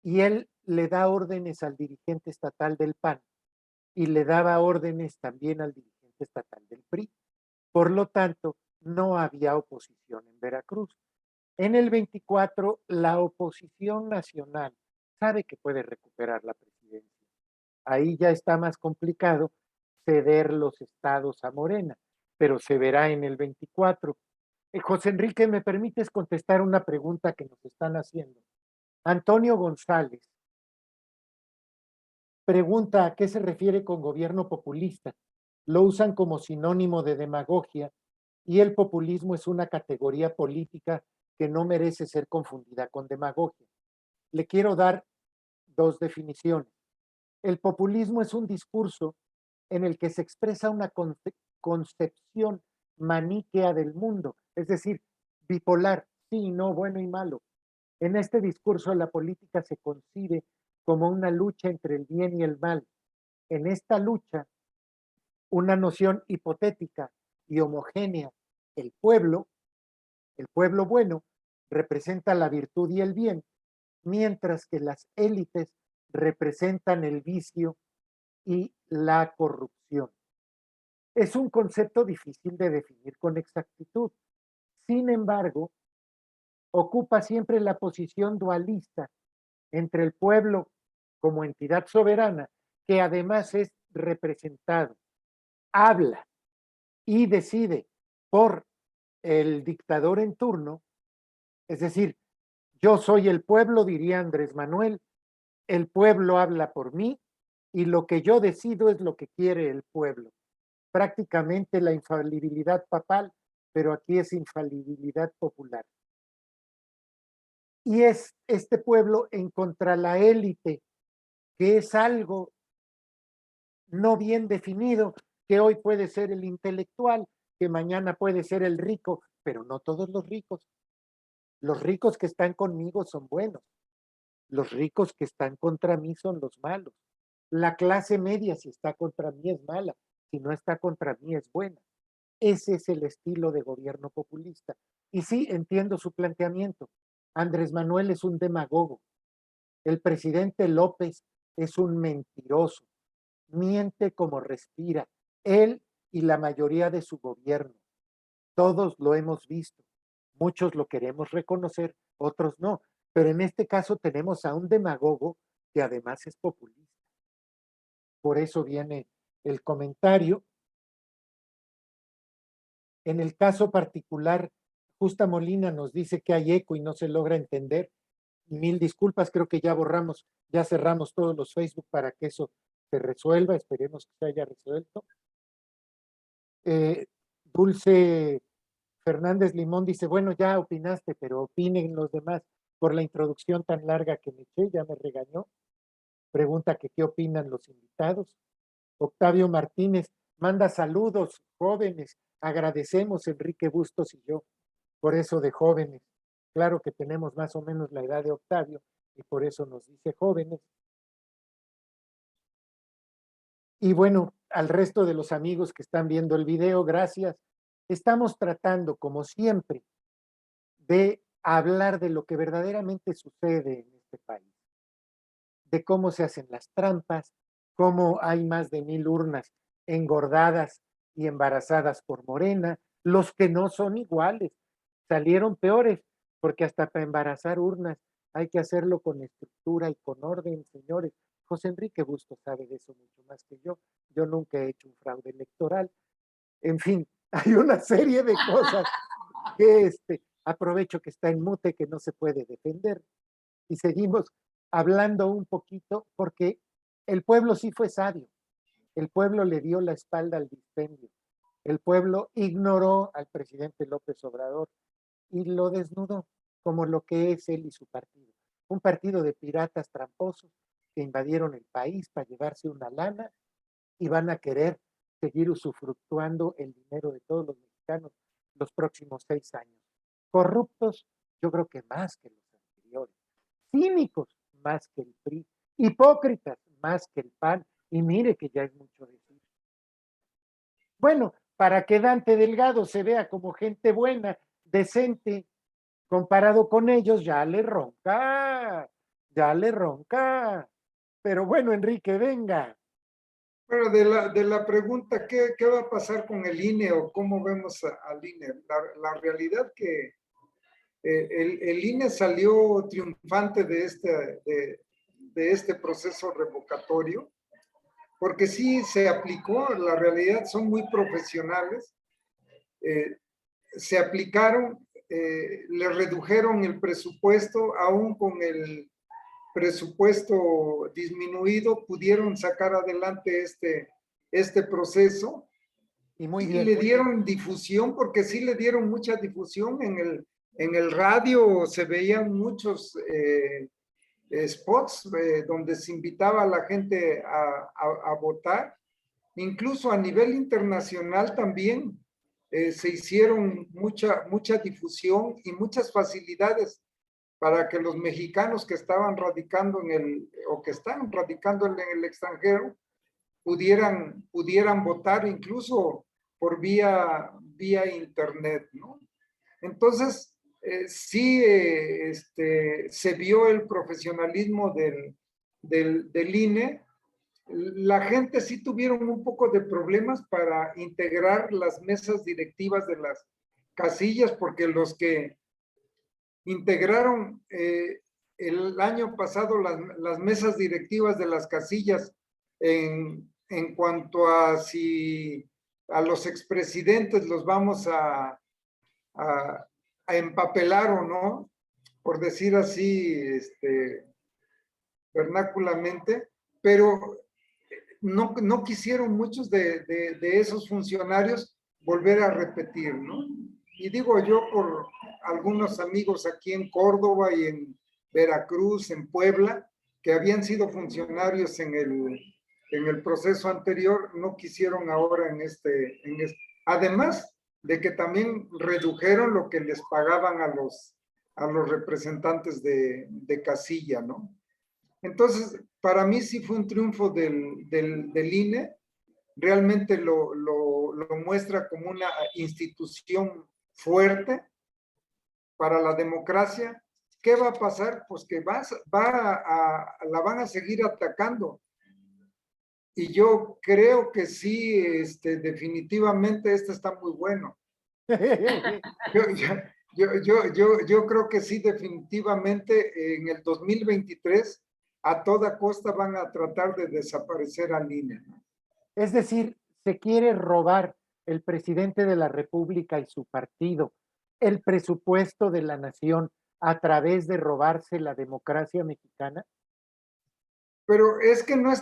y él le da órdenes al dirigente estatal del PAN y le daba órdenes también al dirigente estatal del PRI. Por lo tanto, no había oposición en Veracruz. En el 24, la oposición nacional sabe que puede recuperar la presidencia. Ahí ya está más complicado ceder los estados a Morena, pero se verá en el 24. José Enrique, ¿me permites contestar una pregunta que nos están haciendo? Antonio González pregunta a qué se refiere con gobierno populista. Lo usan como sinónimo de demagogia y el populismo es una categoría política que no merece ser confundida con demagogia. Le quiero dar 2 definiciones. El populismo es un discurso en el que se expresa una concepción maniquea del mundo, es decir, bipolar, sí, no, bueno y malo. En este discurso la política se concibe como una lucha entre el bien y el mal. En esta lucha, una noción hipotética y homogénea, el pueblo bueno, representa la virtud y el bien, mientras que las élites representan el vicio y la corrupción. Es un concepto difícil de definir con exactitud. Sin embargo, ocupa siempre la posición dualista entre el pueblo como entidad soberana, que además es representado, habla y decide por el dictador en turno, es decir, yo soy el pueblo, diría Andrés Manuel, el pueblo habla por mí y lo que yo decido es lo que quiere el pueblo. Prácticamente la infalibilidad papal, pero aquí es infalibilidad popular. Y es este pueblo en contra la élite, que es algo no bien definido, que hoy puede ser el intelectual, que mañana puede ser el rico, pero no todos los ricos. Los ricos que están conmigo son buenos. Los ricos que están contra mí son los malos. La clase media, si está contra mí, es mala. Si no está contra mí, es buena. Ese es el estilo de gobierno populista. Y sí, entiendo su planteamiento. Andrés Manuel es un demagogo. El presidente López es un mentiroso. Miente como respira. Él y la mayoría de su gobierno. Todos lo hemos visto. Muchos lo queremos reconocer, otros no. Pero en este caso tenemos a un demagogo que además es populista. Por eso viene el comentario. En el caso particular, Justa Molina nos dice que hay eco y no se logra entender. Mil disculpas, creo que ya borramos, ya cerramos todos los Facebook para que eso se resuelva. Esperemos que se haya resuelto. Dulce Fernández Limón dice, bueno, ya opinaste, pero opinen los demás por la introducción tan larga que me eché, ya me regañó. Pregunta que qué opinan los invitados. Octavio Martínez manda saludos, jóvenes. Agradecemos Enrique Bustos y yo por eso de jóvenes. Claro que tenemos más o menos la edad de Octavio y por eso nos dice jóvenes. Y bueno, al resto de los amigos que están viendo el video, gracias. Estamos tratando, como siempre, de hablar de lo que verdaderamente sucede en este país, de cómo se hacen las trampas, cómo hay más de 1000 urnas engordadas y embarazadas por Morena, los que no son iguales, salieron peores, porque hasta para embarazar urnas hay que hacerlo con estructura y con orden, señores. José Enrique Bustos sabe de eso mucho más que yo nunca he hecho un fraude electoral. En fin, hay una serie de cosas que aprovecho que está en mute, que no se puede defender, y seguimos hablando un poquito, porque el pueblo sí fue sabio, el pueblo le dio la espalda al dispendio, el pueblo ignoró al presidente López Obrador y lo desnudó como lo que es él y su partido. Un partido de piratas tramposos que invadieron el país para llevarse una lana y van a querer seguir usufructuando el dinero de todos los mexicanos los próximos 6 años. Corruptos, yo creo que más que los anteriores. Cínicos, más que el PRI. Hipócritas, más que el PAN. Y mire que ya es mucho decir. Bueno, para que Dante Delgado se vea como gente buena, decente, comparado con ellos, ya le ronca, ya le ronca. Pero bueno, Enrique, venga. Bueno, de la pregunta, ¿qué va a pasar con el INE o cómo vemos al INE? La realidad que el INE salió triunfante de este proceso revocatorio, porque sí se aplicó, la realidad son muy profesionales, se aplicaron, le redujeron el presupuesto, aún con el presupuesto disminuido, pudieron sacar adelante este proceso Y muy y bien. le dieron difusión, porque sí le dieron mucha difusión en el radio, se veían muchos spots donde se invitaba a la gente a votar, incluso a nivel internacional también se hicieron mucha difusión y muchas facilidades para que los mexicanos que estaban radicando o que están radicando en el extranjero pudieran votar incluso por vía internet, ¿no? Entonces, sí se vio el profesionalismo del INE. La gente sí tuvieron un poco de problemas para integrar las mesas directivas de las casillas, porque los que integraron el año pasado las mesas directivas de las casillas en cuanto a si a los expresidentes los vamos a empapelar o no, por decir así, vernáculamente, pero no quisieron muchos de esos funcionarios volver a repetir, ¿no? Y digo yo por algunos amigos aquí en Córdoba y en Veracruz, en Puebla, que habían sido funcionarios en el proceso anterior, no quisieron ahora en este. Además de que también redujeron lo que les pagaban a los representantes de casilla, ¿no? Entonces, para mí sí fue un triunfo del INE, realmente lo muestra como una institución fuerte para la democracia. ¿Qué va a pasar? Pues que la van a seguir atacando. Y yo creo que sí, definitivamente está muy bueno. Yo creo que sí, definitivamente en el 2023 a toda costa van a tratar de desaparecer al INE. Es decir, se quiere robar el presidente de la República y su partido el presupuesto de la nación a través de robarse la democracia mexicana. Pero es que no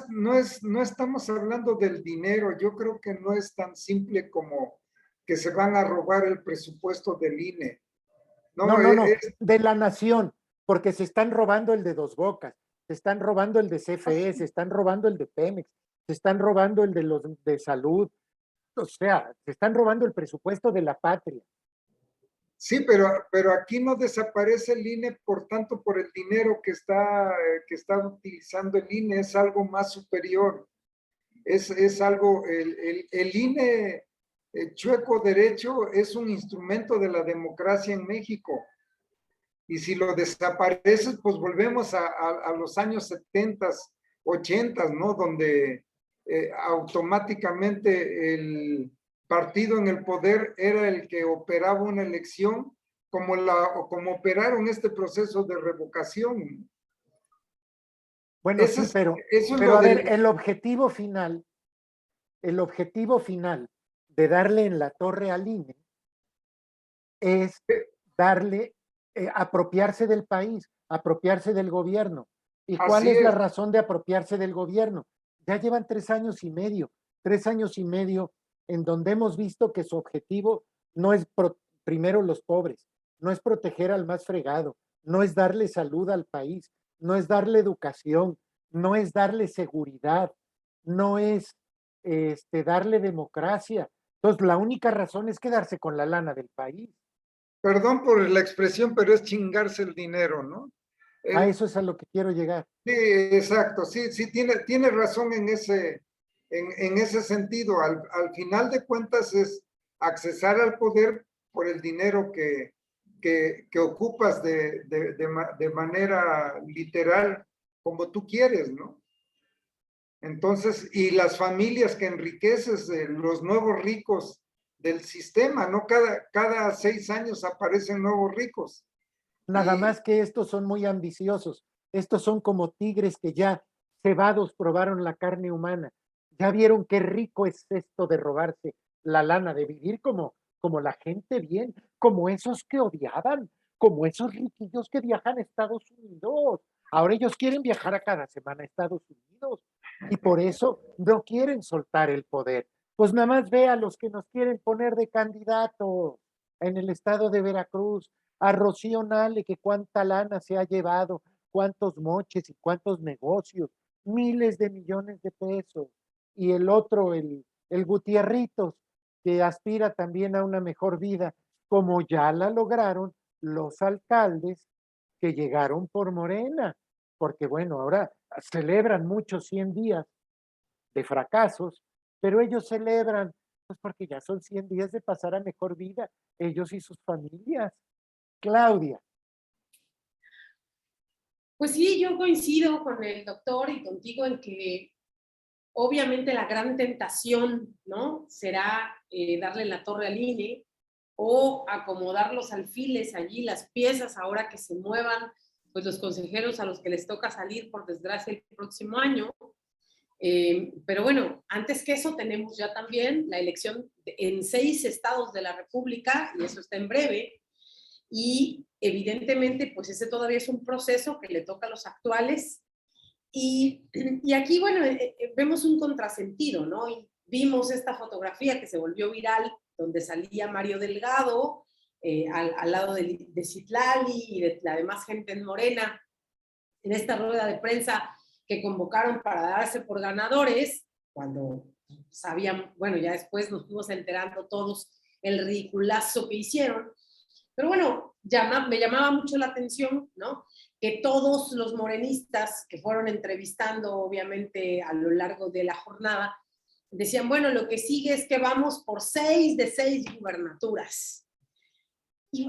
estamos hablando del dinero. Yo creo que no es tan simple como que se van a robar el presupuesto del INE. No, de la nación, porque se están robando el de Dos Bocas, se están robando el de CFE, se están robando el de Pemex, se están robando el de los de salud, o sea, se están robando el presupuesto de la patria. Sí, pero aquí no desaparece el INE, por tanto, por el dinero que está utilizando el INE, es algo más superior. Es algo, el INE chueco derecho es un instrumento de la democracia en México. Y si lo desapareces, pues volvemos a los años 70, 80, ¿no? Donde automáticamente el partido en el poder era el que operaba una elección, como operaron este proceso de revocación. Bueno, Eso sí, es, pero, eso es pero lo a ver, del. el objetivo final de darle en la torre al INE es darle, apropiarse del país, apropiarse del gobierno. ¿Y cuál Así es la es. razón de apropiarse del gobierno? Ya llevan 3 años y medio en donde hemos visto que su objetivo no es primero los pobres, no es proteger al más fregado, no es darle salud al país, no es darle educación, no es darle seguridad, no es darle democracia. Entonces, la única razón es quedarse con la lana del país. Perdón por la expresión, pero es chingarse el dinero, ¿no? A eso es a lo que quiero llegar. Sí, exacto, sí, sí, tiene razón en ese sentido. Al final de cuentas es accesar al poder por el dinero que ocupas de manera literal, como tú quieres, ¿no? Entonces, y las familias que enriqueces, los nuevos ricos del sistema, ¿no? Cada 6 años aparecen nuevos ricos. Nada Y más que estos son muy ambiciosos. Estos son como tigres que ya cebados probaron la carne humana. Ya vieron qué rico es esto de robarse la lana, de vivir como la gente bien, como esos que odiaban, como esos riquillos que viajan a Estados Unidos. Ahora ellos quieren viajar a cada semana a Estados Unidos y por eso no quieren soltar el poder. Pues nada más ve a los que nos quieren poner de candidatos en el estado de Veracruz, a Rocío Nale, que cuánta lana se ha llevado, cuántos moches y cuántos negocios, miles de millones de pesos. Y el otro, el Gutierritos, que aspira también a una mejor vida, como ya la lograron los alcaldes que llegaron por Morena, porque bueno, ahora celebran muchos 100 días de fracasos, pero ellos celebran, pues porque ya son 100 días de pasar a mejor vida, ellos y sus familias. Claudia, Pues sí, yo coincido con el doctor y contigo en que obviamente la gran tentación, ¿no? Será darle la torre al INE o acomodar los alfiles allí, las piezas, ahora que se muevan, pues los consejeros a los que les toca salir, por desgracia, el próximo año. Pero bueno, antes que eso tenemos ya también la elección en 6 estados de la República, y eso está en breve, y evidentemente, pues ese todavía es un proceso que le toca a los actuales. Y aquí, bueno, vemos un contrasentido, ¿no? Y vimos esta fotografía que se volvió viral, donde salía Mario Delgado, al lado de Citlali y de la demás gente en Morena, en esta rueda de prensa que convocaron para darse por ganadores, cuando sabían, bueno, ya después nos fuimos enterando todos el ridiculazo que hicieron. Pero bueno, me llamaba mucho la atención, ¿no? Que todos los morenistas que fueron entrevistando, obviamente, a lo largo de la jornada, decían, bueno, lo que sigue es que vamos por 6 de 6 gubernaturas. Y,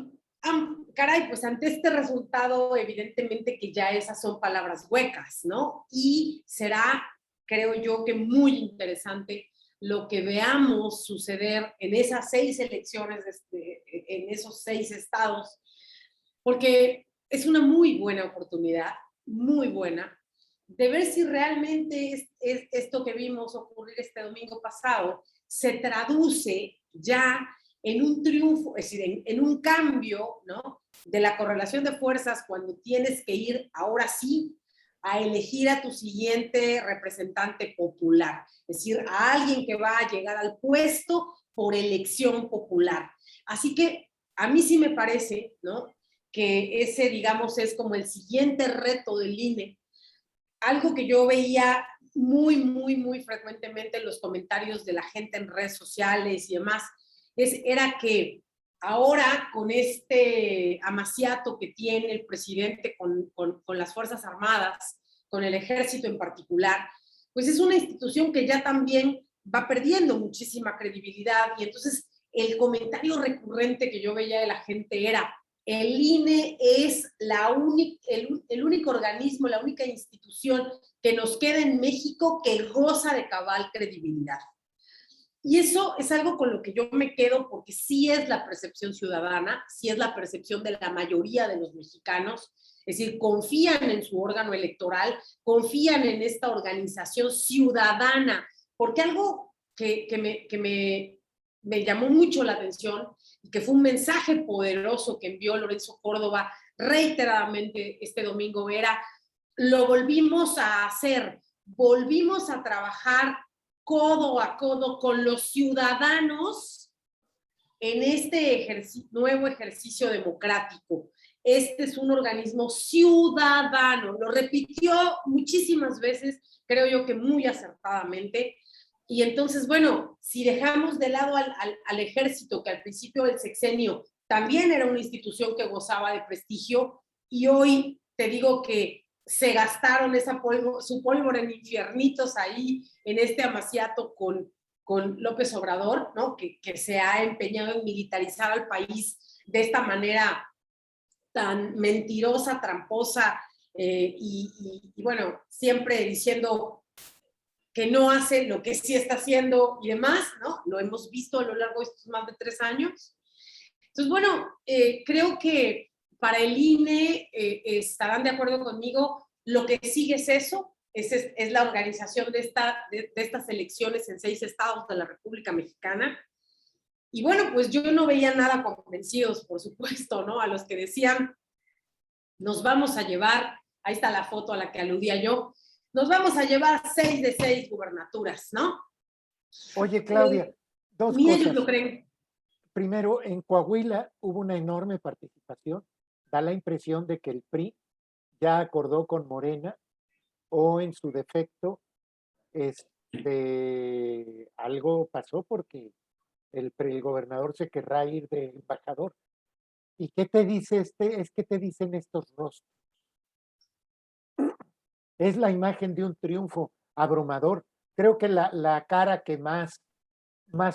caray, pues ante este resultado, evidentemente que ya esas son palabras huecas, ¿no? Y será, creo yo, que muy interesante lo que veamos suceder en esas 6 elecciones, en esos 6 estados, porque es una muy buena oportunidad, muy buena, de ver si realmente es esto que vimos ocurrir este domingo pasado se traduce ya en un triunfo, es decir, en un cambio, ¿no? De la correlación de fuerzas cuando tienes que ir ahora sí a elegir a tu siguiente representante popular, es decir, a alguien que va a llegar al puesto por elección popular. Así que a mí sí me parece, ¿no? Que ese, digamos, es como el siguiente reto del INE, algo que yo veía muy frecuentemente en los comentarios de la gente en redes sociales y demás, era que ahora con este amaciato que tiene el presidente con las Fuerzas Armadas, con el ejército en particular, pues es una institución que ya también va perdiendo muchísima credibilidad, y entonces el comentario recurrente que yo veía de la gente era: el INE es el único organismo, la única institución que nos queda en México que goza de cabal credibilidad. Y eso es algo con lo que yo me quedo, porque sí es la percepción ciudadana, sí es la percepción de la mayoría de los mexicanos. Es decir, confían en su órgano electoral, confían en esta organización ciudadana, porque algo me llamó mucho la atención y que fue un mensaje poderoso que envió Lorenzo Córdoba reiteradamente este domingo era: lo volvimos a hacer, volvimos a trabajar codo a codo con los ciudadanos en este nuevo ejercicio democrático. Este es un organismo ciudadano, lo repitió muchísimas veces, creo yo que muy acertadamente. Y entonces, bueno, si dejamos de lado al ejército, que al principio del sexenio también era una institución que gozaba de prestigio, y hoy te digo que se gastaron su pólvora en infiernitos ahí, en este amaciato con López Obrador, ¿no? Que se ha empeñado en militarizar al país de esta manera tan mentirosa, tramposa, y bueno, siempre diciendo que no hace lo que sí está haciendo y demás, ¿no? Lo hemos visto a lo largo de estos más de 3 años. Entonces, bueno, creo que para el INE estarán de acuerdo conmigo, lo que sigue es eso, es la organización de estas elecciones en 6 estados de la República Mexicana. Y bueno, pues yo no veía nada convencidos, por supuesto, ¿no? A los que decían, nos vamos a llevar, ahí está la foto a la que aludía yo, nos vamos a llevar 6 de 6 gubernaturas, ¿no? oye Claudia, dos Ni ellos cosas. lo creen. Primero, en Coahuila hubo una enorme participación. Da la impresión de que el PRI ya acordó con Morena, o en su defecto, algo pasó porque el gobernador se querrá ir de embajador. ¿Y qué te dice qué te dicen estos rostros? Es la imagen de un triunfo abrumador. Creo que la cara que más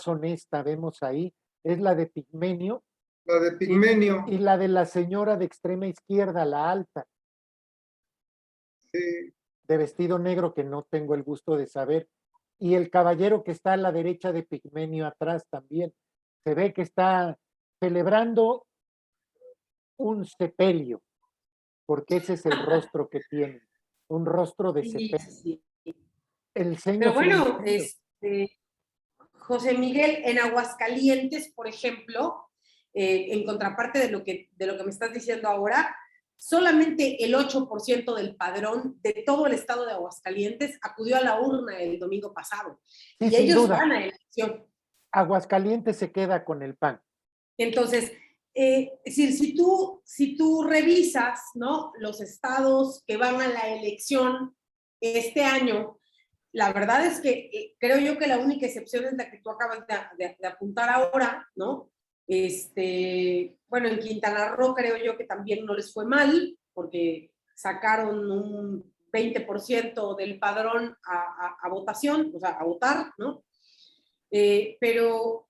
honesta vemos ahí es la de Pigmenio, La de Pigmenio. Y la de la señora de extrema izquierda, la alta, Sí. de vestido negro, que no tengo el gusto de saber. Y el caballero que está a la derecha de Pigmenio atrás también. Se ve que está celebrando un sepelio, porque ese es el rostro que tiene, un rostro de Sí, sepelio. sí, sí. El ceño Pero bueno, fruncido. José Miguel, en Aguascalientes, por ejemplo, en contraparte de lo que me estás diciendo ahora, solamente el 8% del padrón de todo el estado de Aguascalientes acudió a la urna el domingo pasado. Sí, Y sin ellos duda. van a elección. Aguascalientes se queda con el PAN. Entonces, es decir, si tú revisas, ¿no?, los estados que van a la elección este año, la verdad es que creo yo que la única excepción es la que tú acabas de apuntar ahora, ¿no? Bueno, en Quintana Roo creo yo que también no les fue mal, porque sacaron un 20% del padrón a votación, o sea, a votar, ¿no? Pero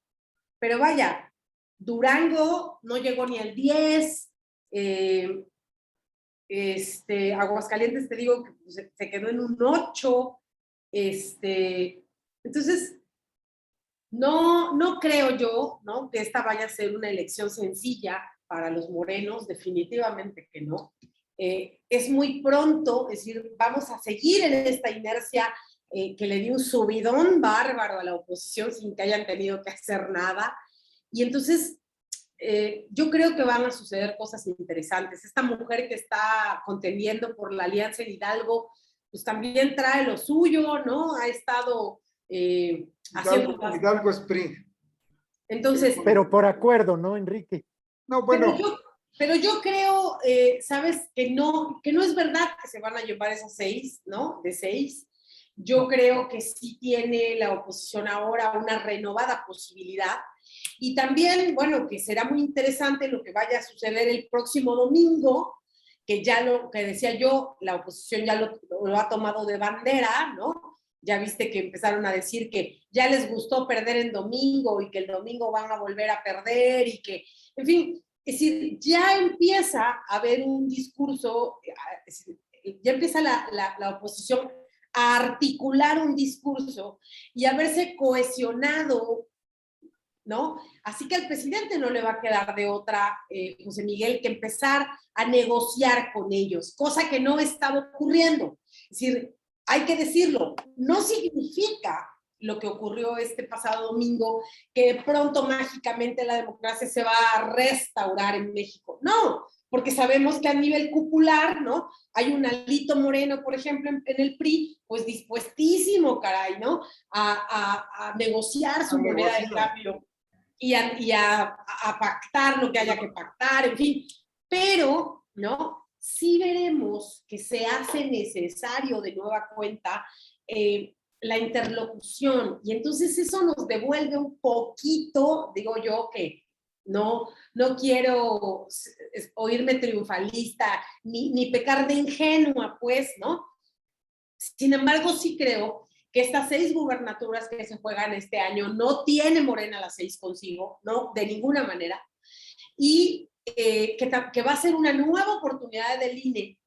vaya, Durango no llegó ni al 10, Aguascalientes te digo que se quedó en un 8, entonces no creo yo, ¿no?, que esta vaya a ser una elección sencilla para los morenos, definitivamente que no. Es muy pronto, es decir, vamos a seguir en esta inercia que le dio un subidón bárbaro a la oposición sin que hayan tenido que hacer nada. Y entonces yo creo que van a suceder cosas interesantes. Esta mujer que está contendiendo por la Alianza en Hidalgo, pues también trae lo suyo, ¿no? Ha estado haciendo... Hidalgo es PRI. Entonces... Pero por acuerdo, ¿no, Enrique? No, bueno. Pero yo creo, sabes, que no es verdad que se van a llevar esas 6, ¿no? De 6. Yo creo que sí tiene la oposición ahora una renovada posibilidad. Y también, bueno, que será muy interesante lo que vaya a suceder el próximo domingo, que ya lo que decía yo, la oposición ya lo ha tomado de bandera, ¿no? Ya viste que empezaron a decir que ya les gustó perder en domingo y que el domingo van a volver a perder y que, en fin, es decir, ya empieza a haber un discurso, ya empieza la oposición a articular un discurso y a verse cohesionado, ¿no? Así que al presidente no le va a quedar de otra, José Miguel, que empezar a negociar con ellos, cosa que no estaba ocurriendo. Es decir, hay que decirlo, no significa lo que ocurrió este pasado domingo, que pronto mágicamente la democracia se va a restaurar en México. No, porque sabemos que a nivel cupular, ¿no?, hay un Alito Moreno, por ejemplo, en el PRI, pues dispuestísimo, caray, ¿no?, a negociar su moneda de cambio y a pactar lo que haya que pactar, en fin. Pero, ¿no?, sí veremos que se hace necesario de nueva cuenta la interlocución, y entonces eso nos devuelve un poquito, digo yo, que no quiero oírme triunfalista, ni pecar de ingenua, pues, ¿no? Sin embargo, sí creo que estas 6 gubernaturas que se juegan este año no tiene Morena las 6 consigo, no, de ninguna manera, y que va a ser una nueva oportunidad del INE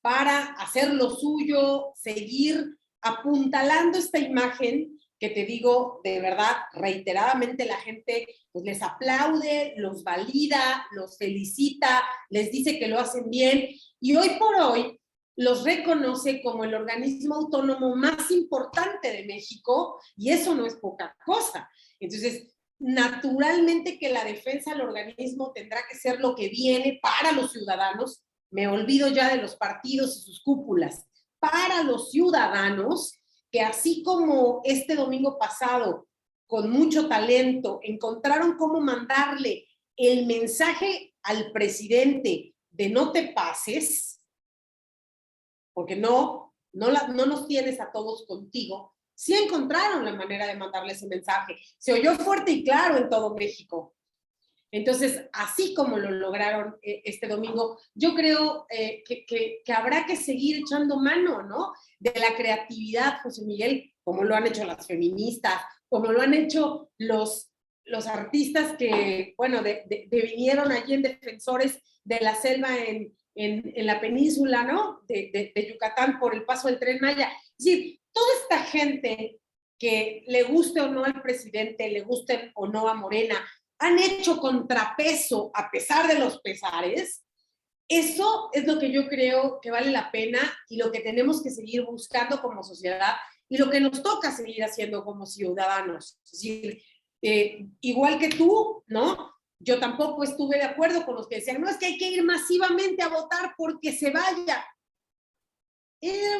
para hacer lo suyo, seguir apuntalando esta imagen que te digo, de verdad, reiteradamente la gente pues les aplaude, los valida, los felicita, les dice que lo hacen bien, y hoy por hoy los reconoce como el organismo autónomo más importante de México, y eso no es poca cosa. Entonces, naturalmente que la defensa del organismo tendrá que ser lo que viene para los ciudadanos. Me olvido ya de los partidos y sus cúpulas. Para los ciudadanos, que así como este domingo pasado, con mucho talento, encontraron cómo mandarle el mensaje al presidente de no te pases, porque no nos tienes a todos contigo, sí encontraron la manera de mandarle ese mensaje. Se oyó fuerte y claro en todo México. Entonces, así como lo lograron este domingo, yo creo que habrá que seguir echando mano, ¿no?, de la creatividad, José Miguel, como lo han hecho las feministas, como lo han hecho los los artistas que, bueno, vinieron allí en Defensores de la Selva en la península, ¿no? De Yucatán por el paso del Tren Maya. Es decir, toda esta gente que le guste o no al presidente, le guste o no a Morena, han hecho contrapeso a pesar de los pesares. Eso es lo que yo creo que vale la pena y lo que tenemos que seguir buscando como sociedad y lo que nos toca seguir haciendo como ciudadanos. Es decir, igual que tú, ¿no? Yo tampoco estuve de acuerdo con los que decían, no, es que hay que ir masivamente a votar porque se vaya. Era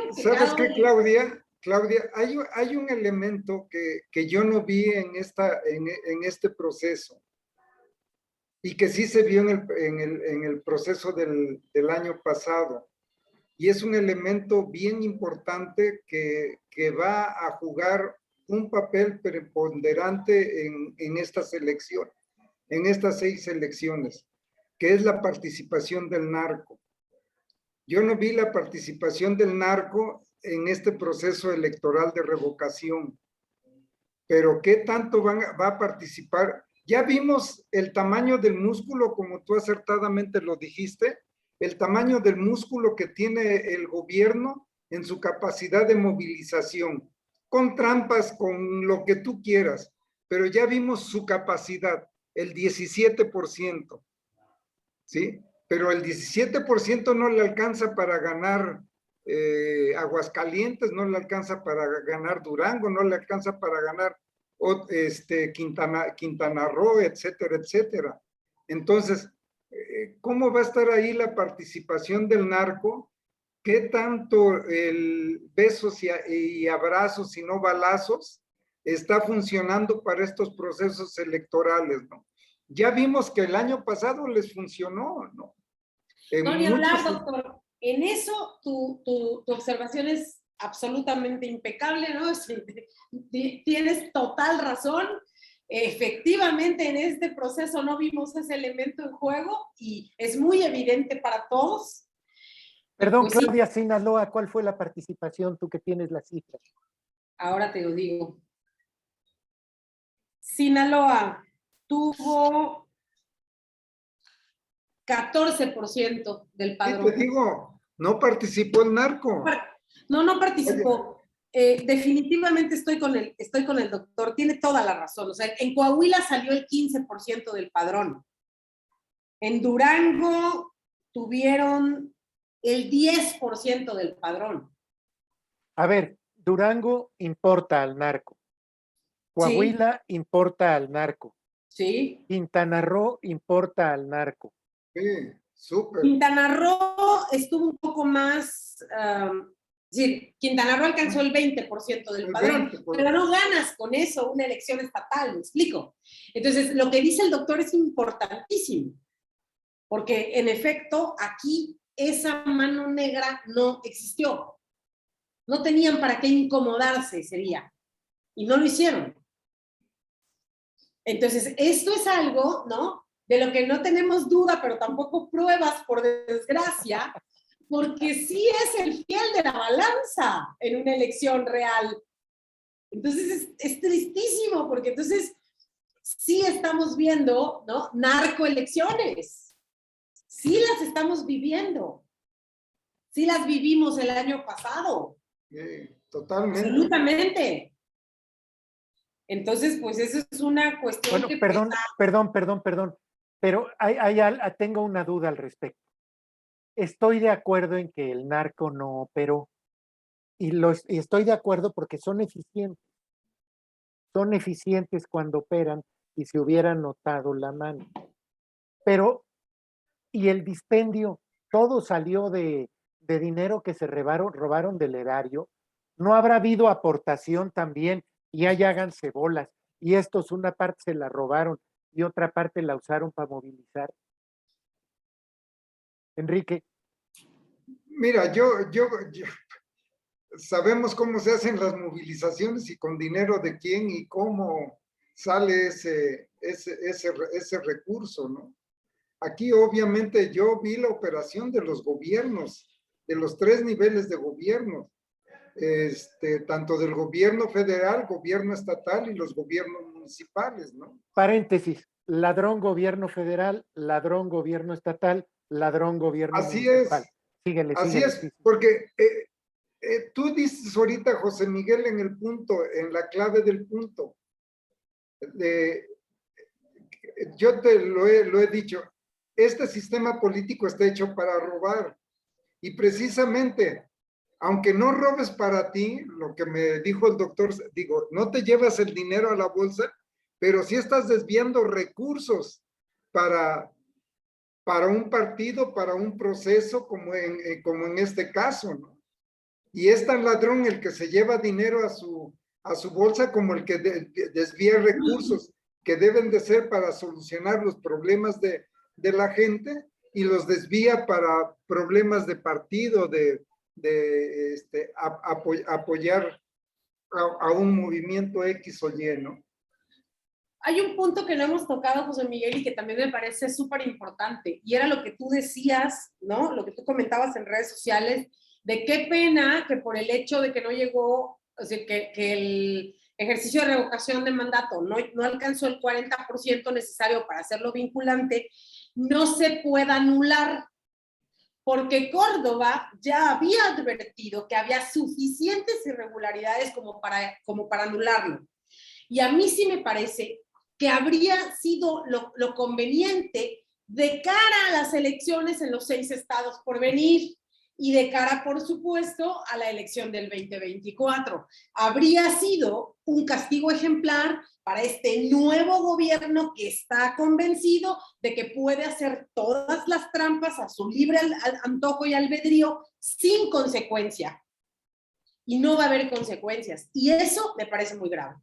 un ¿Sabes qué, pecado. Claudia? Claudia, hay un elemento que yo no vi en este proceso y que sí se vio en el proceso del año pasado. Y es un elemento bien importante que va a jugar un papel preponderante en estas elecciones, en estas 6 elecciones, que es la participación del narco. Yo no vi la participación del narco en este proceso electoral de revocación, pero ¿qué tanto va a participar? Ya vimos el tamaño del músculo, como tú acertadamente lo dijiste, el tamaño del músculo que tiene el gobierno en su capacidad de movilización, con trampas, con lo que tú quieras, pero ya vimos su capacidad, el 17%, ¿sí? Pero el 17% no le alcanza para ganar Aguascalientes, no le alcanza para ganar Durango, no le alcanza para ganar Quintana Roo, etcétera, etcétera. Entonces, ¿cómo va a estar ahí la participación del narco? ¿Qué tanto el besos y abrazos y no balazos está funcionando para estos procesos electorales, ¿no? Ya vimos que el año pasado les funcionó, ¿no? No, ni hablar, doctor. En eso tu observación es absolutamente impecable, ¿no? Tienes total razón. Efectivamente, en este proceso no vimos ese elemento en juego y es muy evidente para todos. Perdón, Pues Claudia sí, Sinaloa, ¿cuál fue la participación? Tú que tienes las cifras. ahora te lo digo. Sinaloa tuvo 14% del Sí, te padrón. digo, no participó el narco. No participó. Definitivamente estoy con el doctor, tiene toda la razón. O sea, en Coahuila salió el 15% del padrón. En Durango tuvieron el 10% del padrón. A ver, Durango importa al narco. Sí, Coahuila importa al narco. sí. Quintana Roo importa al narco. Sí, súper. Quintana Roo estuvo un poco más, es decir, Quintana Roo alcanzó el 20% del El padrón, 20%. pero no ganas con eso una elección estatal, ¿me explico? Entonces, lo que dice el doctor es importantísimo, porque en efecto, aquí esa mano negra no existió. No tenían para qué incomodarse ese día, y no lo hicieron. Entonces, esto es algo, ¿no? De lo que no tenemos duda, pero tampoco pruebas, por desgracia, porque sí es el fiel de la balanza en una elección real. Entonces, es tristísimo, porque entonces sí estamos viendo, ¿no? Narcoelecciones. Sí las estamos viviendo. Sí las vivimos el año pasado. Totalmente. Absolutamente. Entonces, pues eso es una cuestión Bueno, que perdón, pero tengo una duda al respecto. Estoy de acuerdo en que el narco no operó y estoy de acuerdo porque son eficientes cuando operan y se hubieran notado la mano. Pero, y el dispendio, todo salió de dinero que se robaron del erario. ¿No habrá habido aportación también? Y ahí háganse bolas. Y estos una parte se la robaron y otra parte la usaron para movilizar. Enrique. Mira, sabemos cómo se hacen las movilizaciones y con dinero de quién y cómo sale ese recurso, ¿no? Aquí obviamente yo vi la operación de los gobiernos, de los 3 niveles de gobierno. tanto del gobierno federal, gobierno estatal y los gobiernos municipales, ¿no? Paréntesis, ladrón gobierno federal, ladrón gobierno estatal, ladrón gobierno Así municipal. es, Síguele, así síguele. es, Sí, sí. porque tú dices ahorita, José Miguel, en el punto, en la clave del punto. Yo te lo he dicho, este sistema político está hecho para robar. Y precisamente, aunque no robes para ti, lo que me dijo el doctor, digo, no te llevas el dinero a la bolsa, pero sí estás desviando recursos para un partido, para un proceso, como en este caso, ¿no? Y es tan ladrón el que se lleva dinero a su bolsa como el que desvía recursos que deben de ser para solucionar los problemas de la gente y los desvía para problemas de partido, apoyar a un movimiento X o Y, ¿no? Hay un punto que no hemos tocado, José Miguel, y que también me parece súper importante, y era lo que tú decías, ¿no? Lo que tú comentabas en redes sociales, de qué pena que por el hecho de que no llegó, o sea, que el ejercicio de revocación de mandato no alcanzó el 40% necesario para hacerlo vinculante, no se pueda anular, porque Córdoba ya había advertido que había suficientes irregularidades como para anularlo. Y a mí sí me parece que habría sido lo conveniente de cara a las elecciones en los 6 estados por venir y de cara, por supuesto, a la elección del 2024. Habría sido un castigo ejemplar para este nuevo gobierno que está convencido de que puede hacer todas las trampas a su libre antojo y albedrío sin consecuencia. Y no va a haber consecuencias. Y eso me parece muy grave.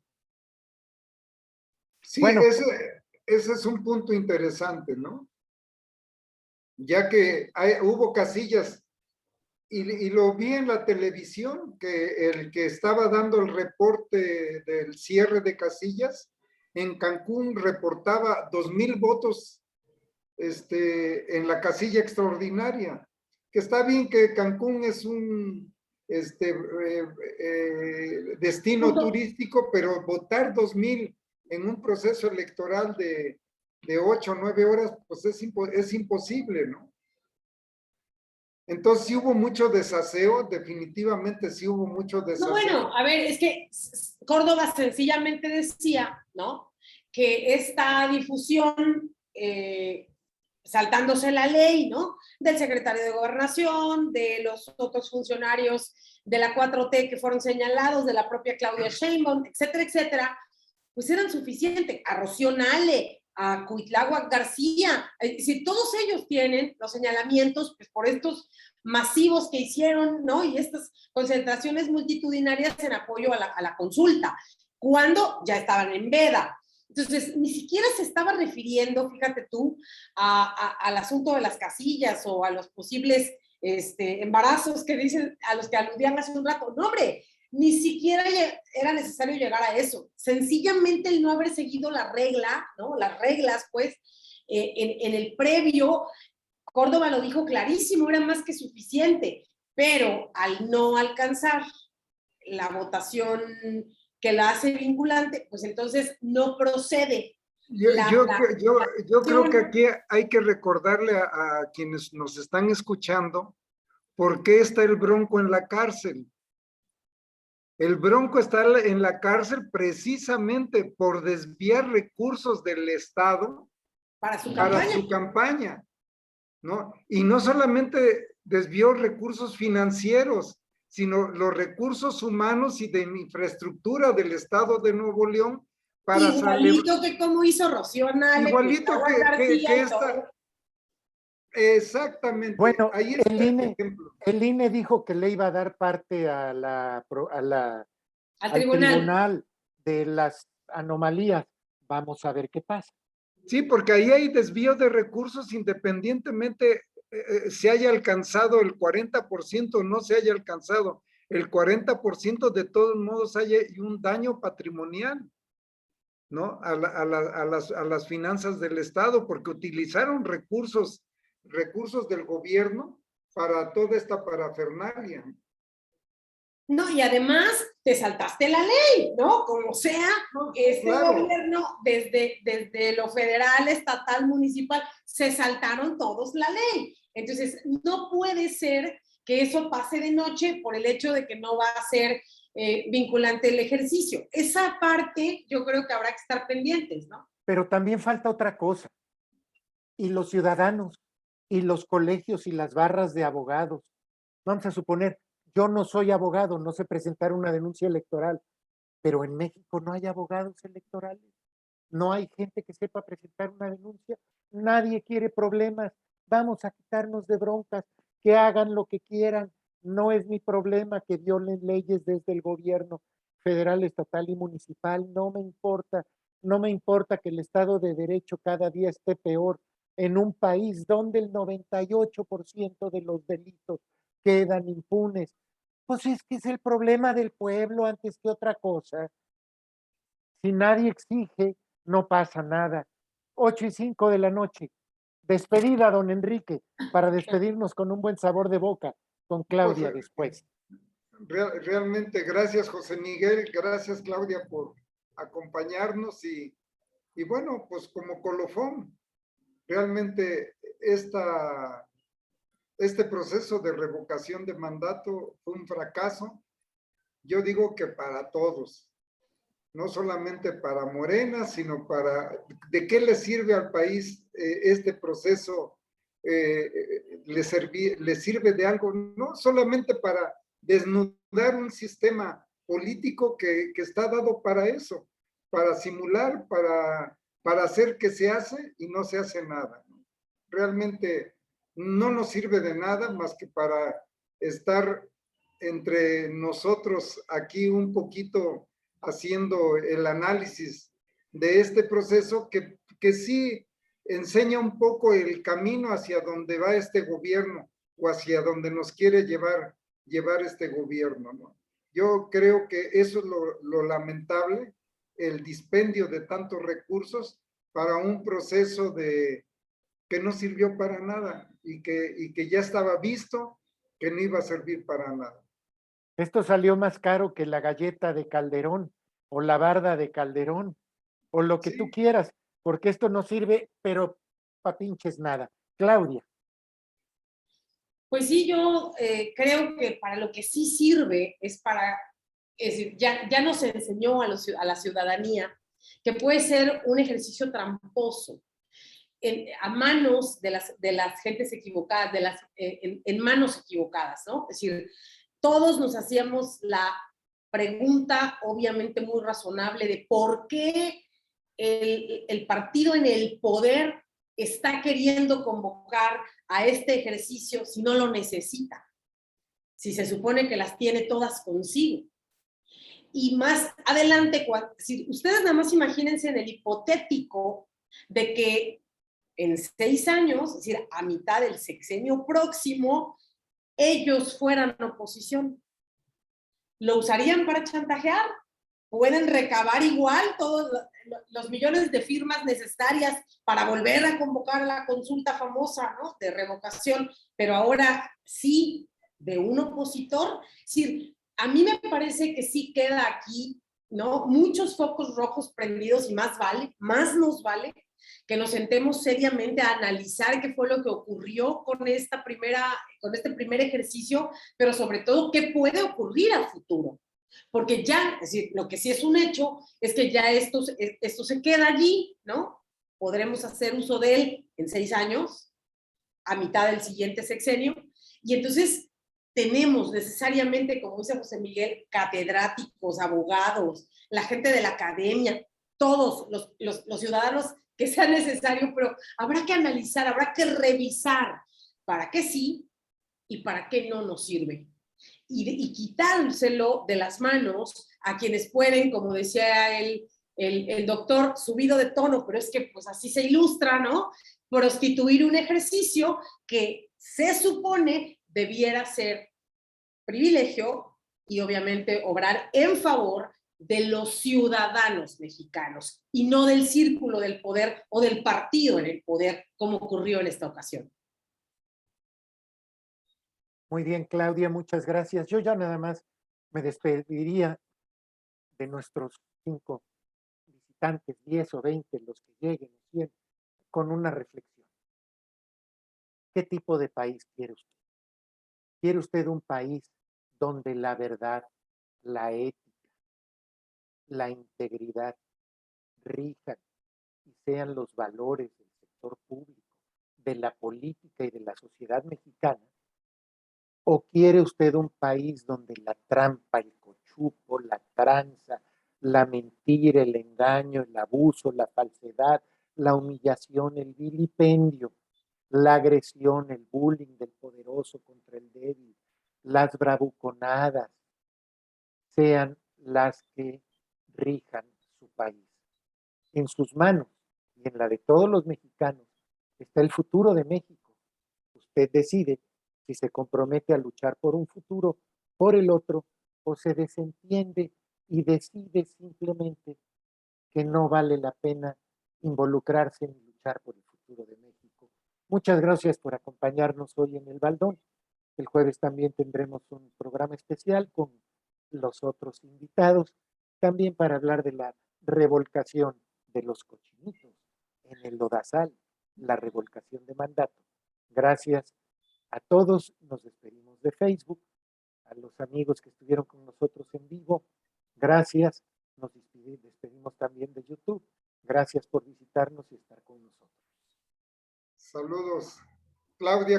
Sí, Bueno, ese es un punto interesante, ¿no? Ya que hubo casillas, y lo vi en la televisión, que el que estaba dando el reporte del cierre de casillas en Cancún reportaba 2,000 votos en la casilla extraordinaria, que está bien que Cancún es un destino turístico, pero votar 2,000 en un proceso electoral de 8 o 9 horas, pues es imposible, ¿no? Entonces sí hubo mucho desaseo, definitivamente sí hubo mucho desaseo. No, bueno, a ver, es que Córdoba sencillamente decía, ¿no? Que esta difusión, saltándose la ley, ¿no? Del secretario de Gobernación, de los otros funcionarios de la 4T que fueron señalados, de la propia Claudia Sheinbaum, etcétera, etcétera, pues eran suficientes. A Rocío Nale, a Cuitláhuac García, si todos ellos tienen los señalamientos, pues por estos masivos que hicieron, ¿no? Y estas concentraciones multitudinarias en apoyo a la consulta, cuando ya estaban en veda. Entonces, ni siquiera se estaba refiriendo, fíjate tú, al asunto de las casillas o a los posibles embarazos que dicen, a los que aludían hace un rato. No, hombre, ni siquiera era necesario llegar a eso. Sencillamente el no haber seguido la regla, ¿no? Las reglas, pues, en el previo, Córdoba lo dijo clarísimo, era más que suficiente, pero al no alcanzar la votación que la hace vinculante, pues entonces no procede. Yo creo que aquí hay que recordarle a quienes nos están escuchando por qué está el Bronco en la cárcel. El Bronco está en la cárcel precisamente por desviar recursos del Estado para su campaña, ¿no? Y no solamente desvió recursos financieros, sino los recursos humanos y de infraestructura del Estado de Nuevo León para igualito que como hizo Rocío Nale, igualito que esta. Exactamente. Bueno, ahí está el INE dijo que le iba a dar parte al tribunal de las anomalías. Vamos a ver qué pasa. Sí, porque ahí hay desvío de recursos independientemente se haya alcanzado el 40% o no se haya alcanzado el 40%, de todos modos hay un daño patrimonial, ¿no? A las finanzas del Estado, porque utilizaron recursos del gobierno para toda esta parafernalia. No, y además te saltaste la ley, ¿no? Como sea, este Claro. gobierno, desde lo federal, estatal, municipal, se saltaron todos la ley. Entonces, no puede ser que eso pase de noche por el hecho de que no va a ser vinculante el ejercicio. Esa parte yo creo que habrá que estar pendientes, ¿no? Pero también falta otra cosa. Y los ciudadanos, y los colegios y las barras de abogados. Vamos a suponer, yo no soy abogado, no sé presentar una denuncia electoral, pero en México no hay abogados electorales, no hay gente que sepa presentar una denuncia, nadie quiere problemas, vamos a quitarnos de broncas, que hagan lo que quieran, no es mi problema que violen leyes desde el gobierno federal, estatal y municipal, no me importa, no me importa que el Estado de Derecho cada día esté peor en un país donde el 98% de los delitos quedan impunes. Pues es que es el problema del pueblo antes que otra cosa. Si nadie exige, no pasa nada. 8:05 de la noche. Despedida, don Enrique, para despedirnos con un buen sabor de boca con Claudia Pues, después. realmente, gracias José Miguel, gracias Claudia por acompañarnos y bueno, pues como colofón, realmente este proceso de revocación de mandato fue un fracaso. Yo digo que para todos, no solamente para Morena, sino ¿de qué le sirve al país este proceso? ¿Le sirve de algo? No solamente para desnudar un sistema político que está dado para eso, para simular, para hacer que se hace y no se hace nada. Realmente no nos sirve de nada más que para estar entre nosotros aquí un poquito haciendo el análisis de este proceso que sí enseña un poco el camino hacia donde va este gobierno o hacia donde nos quiere llevar este gobierno, ¿no? Yo creo que eso es lo lamentable, el dispendio de tantos recursos para un proceso que no sirvió para nada y que ya estaba visto que no iba a servir para nada. Esto salió más caro que la galleta de Calderón o la barda de Calderón o lo que tú Sí, quieras, porque esto no sirve, pero pa' pinches nada. Claudia. Pues sí, yo creo que para lo que sí sirve es para, es decir, ya nos enseñó a la ciudadanía que puede ser un ejercicio tramposo a manos de las gentes equivocadas, en manos equivocadas, ¿no? Es decir, todos nos hacíamos la pregunta, obviamente muy razonable, de por qué el partido en el poder está queriendo convocar a este ejercicio si no lo necesita, si se supone que las tiene todas consigo. Y más adelante, si ustedes nada más imagínense en el hipotético de que en 6 años, es decir, a mitad del sexenio próximo, ellos fueran oposición. ¿Lo usarían para chantajear? Pueden recabar igual todos los millones de firmas necesarias para volver a convocar la consulta famosa, ¿no?, de revocación, pero ahora sí de un opositor. Es decir, a mí me parece que sí queda aquí, ¿no?, muchos focos rojos prendidos y más nos vale que nos sentemos seriamente a analizar qué fue lo que ocurrió con este primer ejercicio, pero sobre todo qué puede ocurrir a futuro. Porque ya, es decir, lo que sí es un hecho es que ya esto se queda allí, ¿no? Podremos hacer uso de él en 6 años, a mitad del siguiente sexenio, y entonces tenemos necesariamente, como dice José Miguel, catedráticos, abogados, la gente de la academia, todos los ciudadanos que sea necesario, pero habrá que analizar, habrá que revisar para qué sí y para qué no nos sirve. Y quitárselo de las manos a quienes pueden, como decía el doctor, subido de tono, pero es que pues así se ilustra, ¿no?, prostituir un ejercicio que se supone debiera ser privilegio y obviamente obrar en favor de los ciudadanos mexicanos y no del círculo del poder o del partido en el poder, como ocurrió en esta ocasión. Muy bien, Claudia, muchas gracias. Yo ya nada más me despediría de nuestros 5 visitantes, 10 o 20, los que lleguen, 100, con una reflexión. ¿Qué tipo de país quiere usted? ¿Quiere usted un país donde la verdad, la ética, la integridad rijan y sean los valores del sector público, de la política y de la sociedad mexicana? ¿O quiere usted un país donde la trampa, el cochupo, la tranza, la mentira, el engaño, el abuso, la falsedad, la humillación, el vilipendio, la agresión, el bullying del poderoso contra el débil, las bravuconadas, sean las que rijan su país? En sus manos y en la de todos los mexicanos está el futuro de México. Usted decide si se compromete a luchar por un futuro, por el otro, o se desentiende y decide simplemente que no vale la pena involucrarse en luchar por el futuro de México. Muchas gracias por acompañarnos hoy en El Baldón. El jueves también tendremos un programa especial con los otros invitados, también para hablar de la revolcación de los cochinitos en el lodazal, la revolcación de mandato. Gracias a todos, nos despedimos de Facebook, a los amigos que estuvieron con nosotros en vivo, gracias, nos despedimos también de YouTube, gracias por visitarnos y estar con nosotros. Saludos, Claudia.